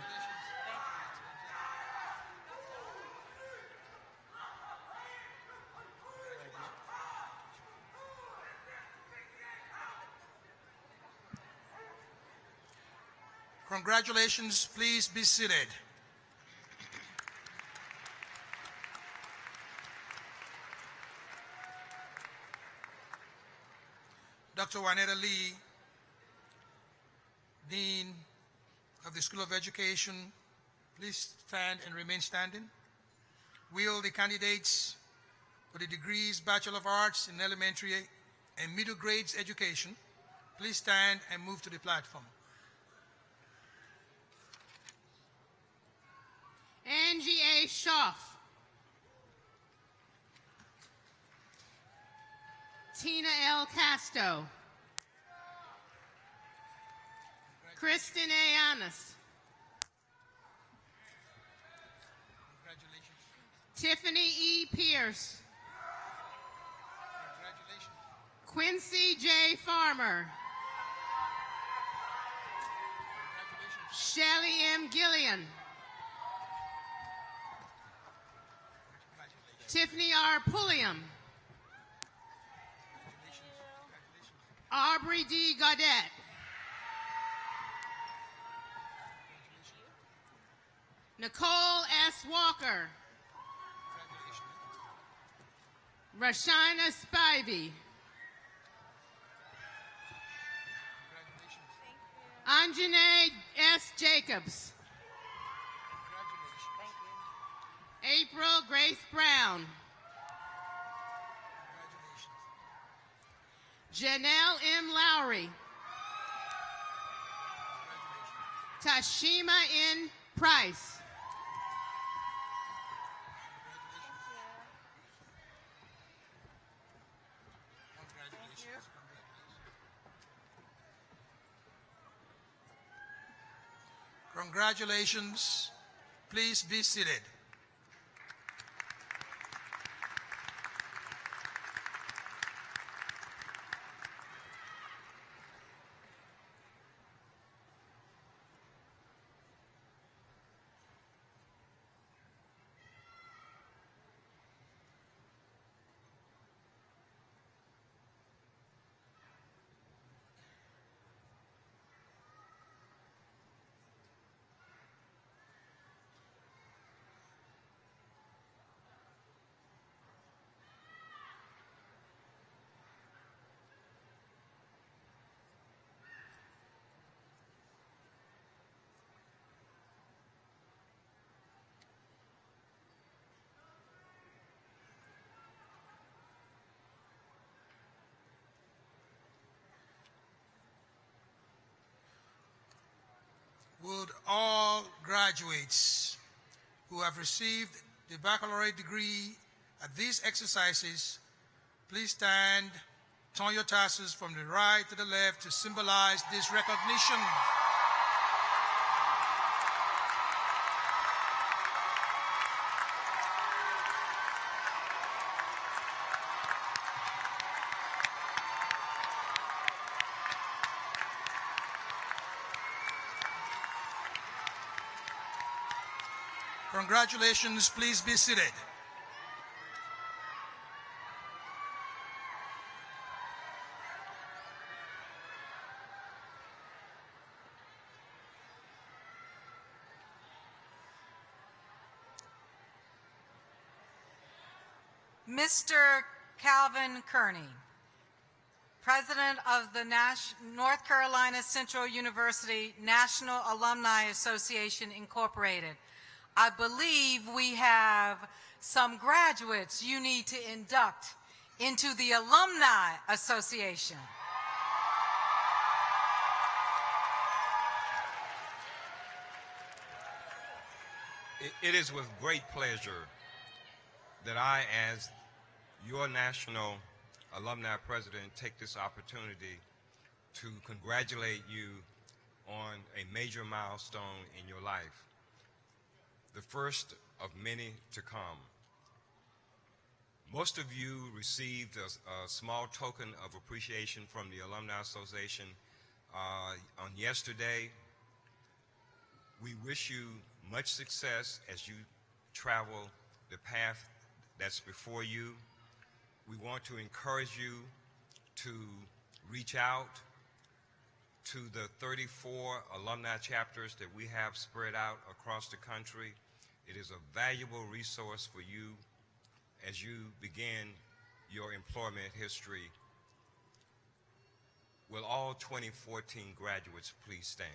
Congratulations, please be seated. Dr. Juanetta Lee, Dean of the School of Education, please stand and remain standing. Will the candidates for the degrees Bachelor of Arts in Elementary and Middle Grades Education please stand and move to the platform. Angie A. Schaff. Tina L. Casto. Kristen A. Annis. Tiffany E. Pierce. Quincy J. Farmer. Shelly M. Gillian. Tiffany R. Pulliam. Aubrey D. Gaudette. Nicole S. Walker. Rashina Spivey. Anjanae S. Jacobs. April Grace Brown. Janelle M. Lowry. Tashima N. Price. Congratulations. Please be seated. Would all graduates who have received the baccalaureate degree at these exercises please stand, turn your tassels from the right to the left to symbolize this recognition. Congratulations, please be seated. Mr. Calvin Kearney, President of the North Carolina Central University National Alumni Association, Incorporated. I believe we have some graduates you need to induct into the Alumni Association. It is with great pleasure that I, as your National Alumni President, take this opportunity to congratulate you on a major milestone in your life, the first of many to come. Most of you received a small token of appreciation from the Alumni Association on yesterday. We wish you much success as you travel the path that's before you. We want to encourage you to reach out to the 34 alumni chapters that we have spread out across the country. It is a valuable resource for you as you begin your employment history. Will all 2014 graduates please stand?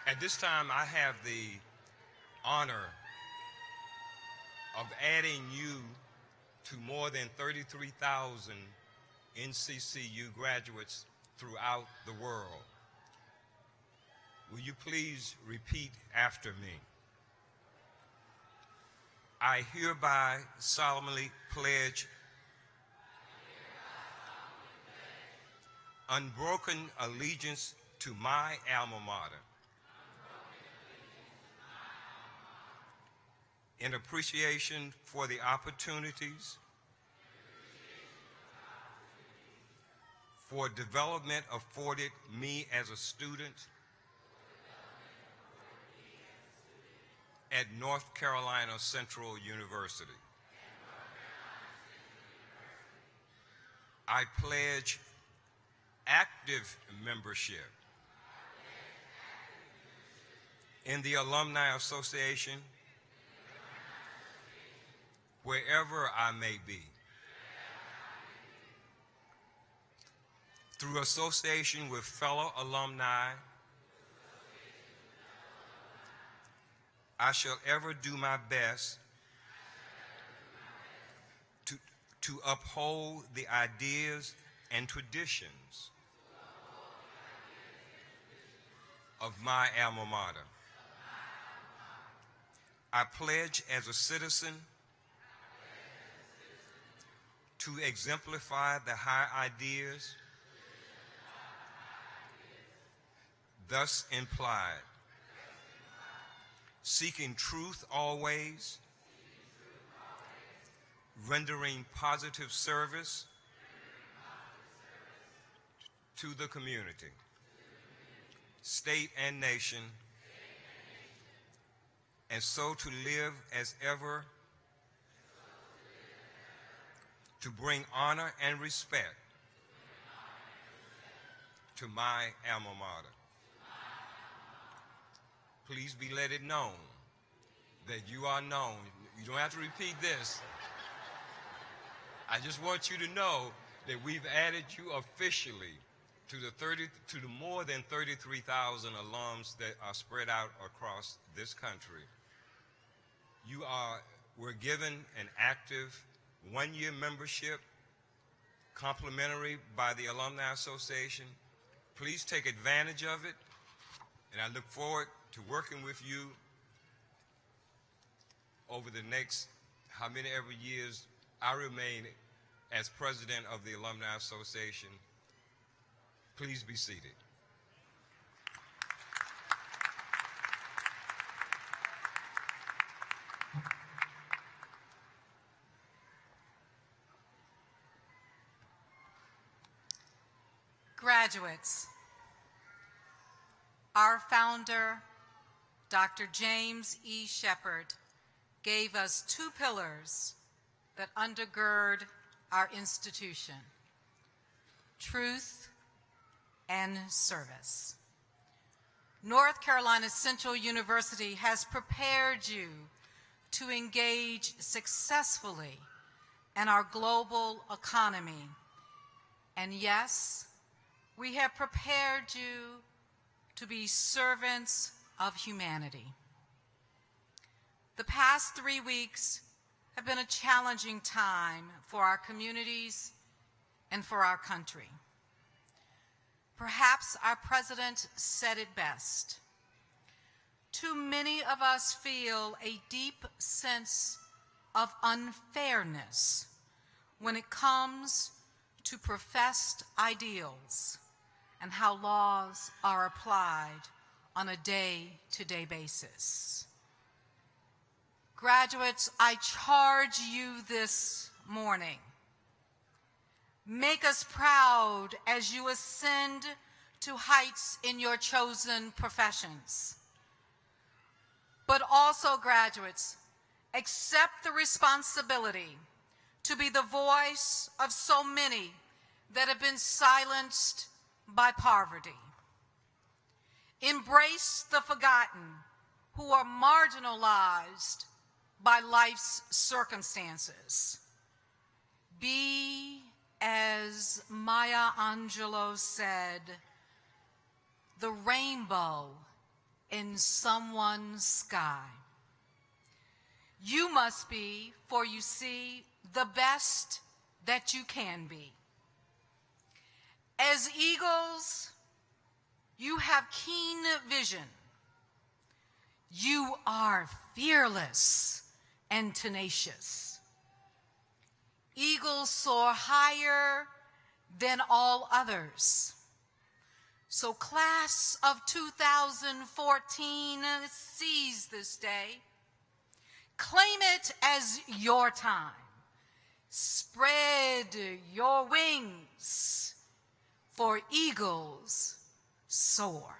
At this time, I have the honor of adding you to more than 33,000 NCCU graduates throughout the world. Will you please repeat after me? I hereby solemnly pledge unbroken allegiance to my alma mater, in appreciation for the opportunities for development afforded me as a student at North Carolina Central University. I pledge active membership in the Alumni Association wherever I may be, through association with fellow alumni. I shall ever do my best to uphold the ideas and traditions of my alma mater. I pledge as a citizen to exemplify the high ideas thus implied, seeking truth always, rendering positive service to the community, state and nation, and so to live as ever to bring honor and respect to my alma mater. Please be let it known that you are known. You don't have to repeat this. I just want you to know that we've added you officially to the more than 33,000 alums that are spread out across this country. We're given an active one-year membership, complimentary by the Alumni Association. Please take advantage of it, and I look forward to working with you over the next how many ever years I remain as president of the Alumni Association. Please be seated. Graduates, our founder, Dr. James E. Shepard, gave us two pillars that undergird our institution: truth and service. North Carolina Central University has prepared you to engage successfully in our global economy. And yes, we have prepared you to be servants of humanity. The past 3 weeks have been a challenging time for our communities and for our country. Perhaps our president said it best. Too many of us feel a deep sense of unfairness when it comes to professed ideals and how laws are applied on a day-to-day basis. Graduates, I charge you this morning. Make us proud as you ascend to heights in your chosen professions. But also, graduates, accept the responsibility to be the voice of so many that have been silenced by poverty. Embrace the forgotten who are marginalized by life's circumstances. Be, as Maya Angelou said, the rainbow in someone's sky. You must be, for you see, the best that you can be. As eagles, you have keen vision. You are fearless and tenacious. Eagles soar higher than all others. So class of 2014, seize this day. Claim it as your time. Spread your wings, for eagles soar.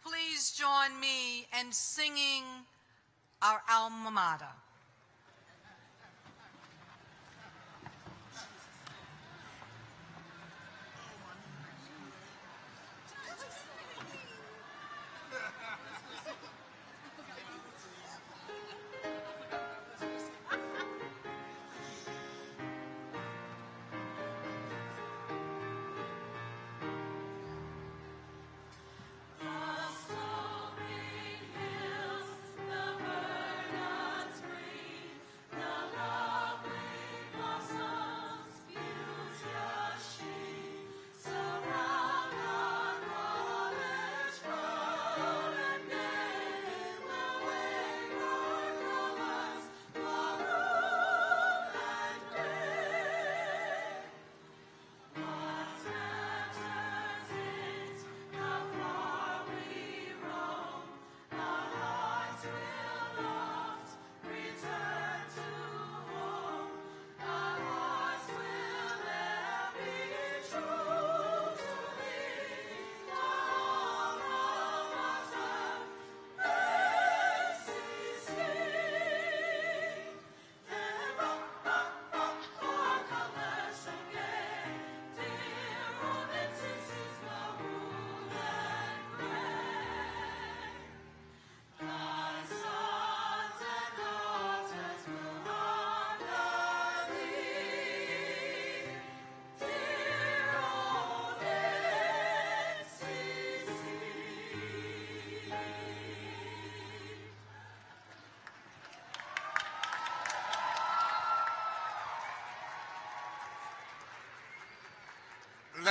Please join me in singing our alma mater. The soaring hills, the verdant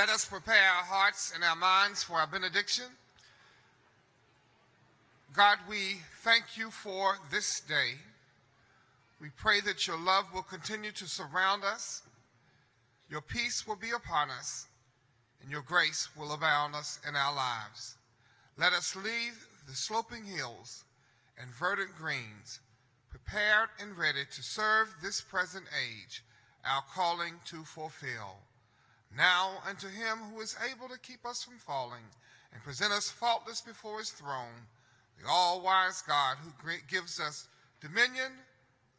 let us prepare our hearts and our minds for our benediction. God, we thank you for this day. We pray that your love will continue to surround us, your peace will be upon us, and your grace will abound us in our lives. Let us leave the sloping hills and verdant greens, prepared and ready to serve this present age, our calling to fulfill. Now unto him who is able to keep us from falling and present us faultless before his throne, the all-wise God who gives us dominion,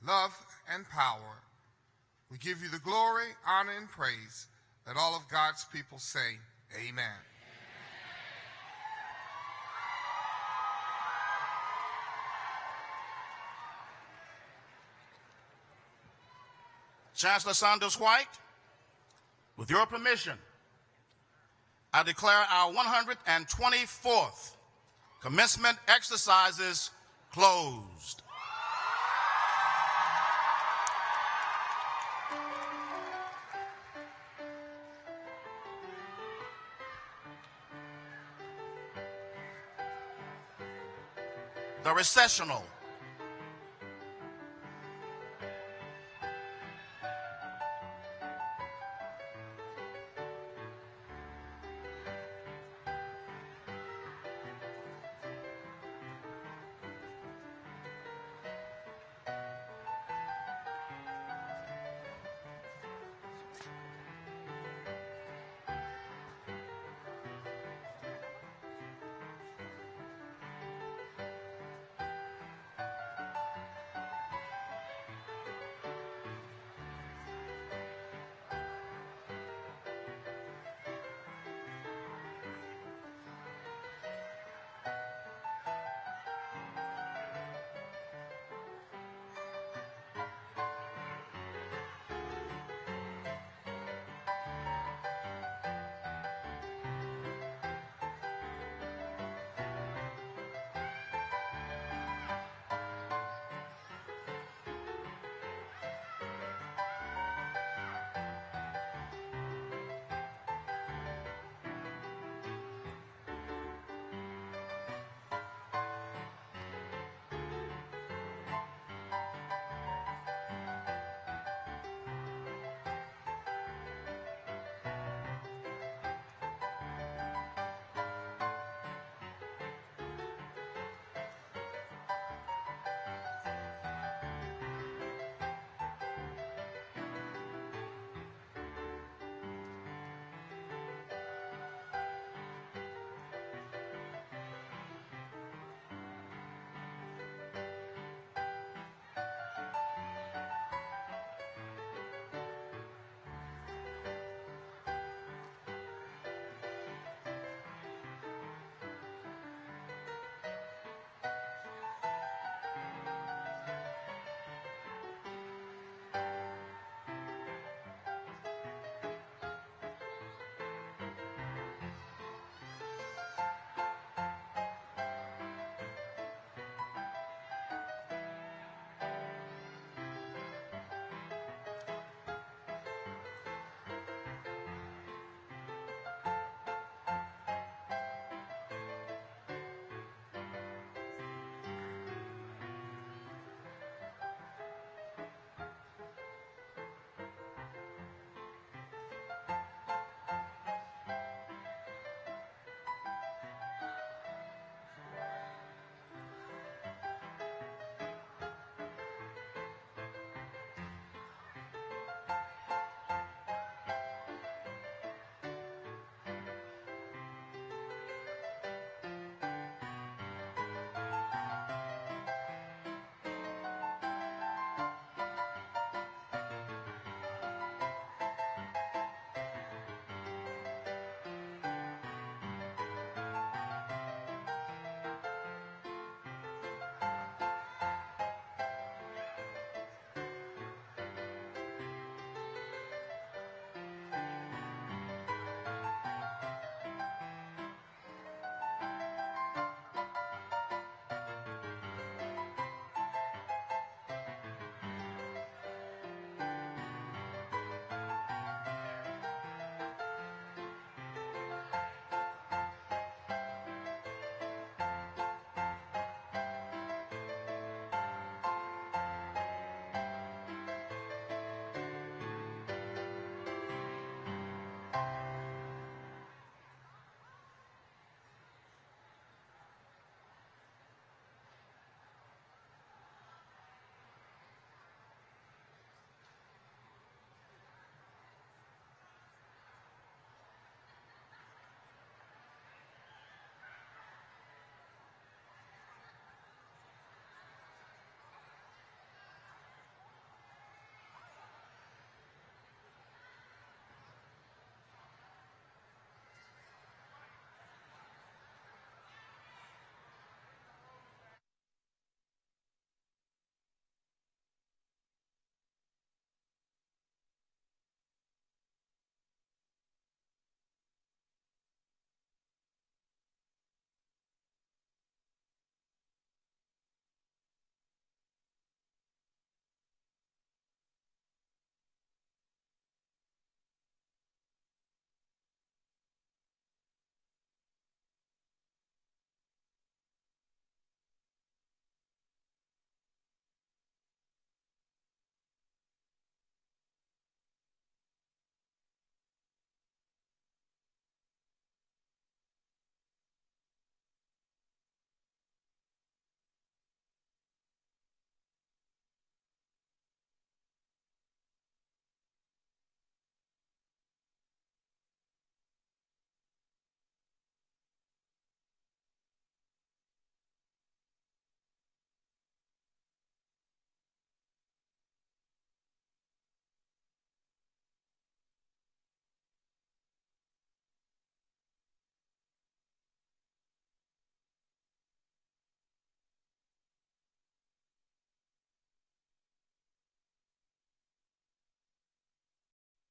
love, and power. We give you the glory, honor, and praise. Let all of God's people say, amen. Chancellor Saunders White, with your permission, I declare our 124th commencement exercises closed. The recessional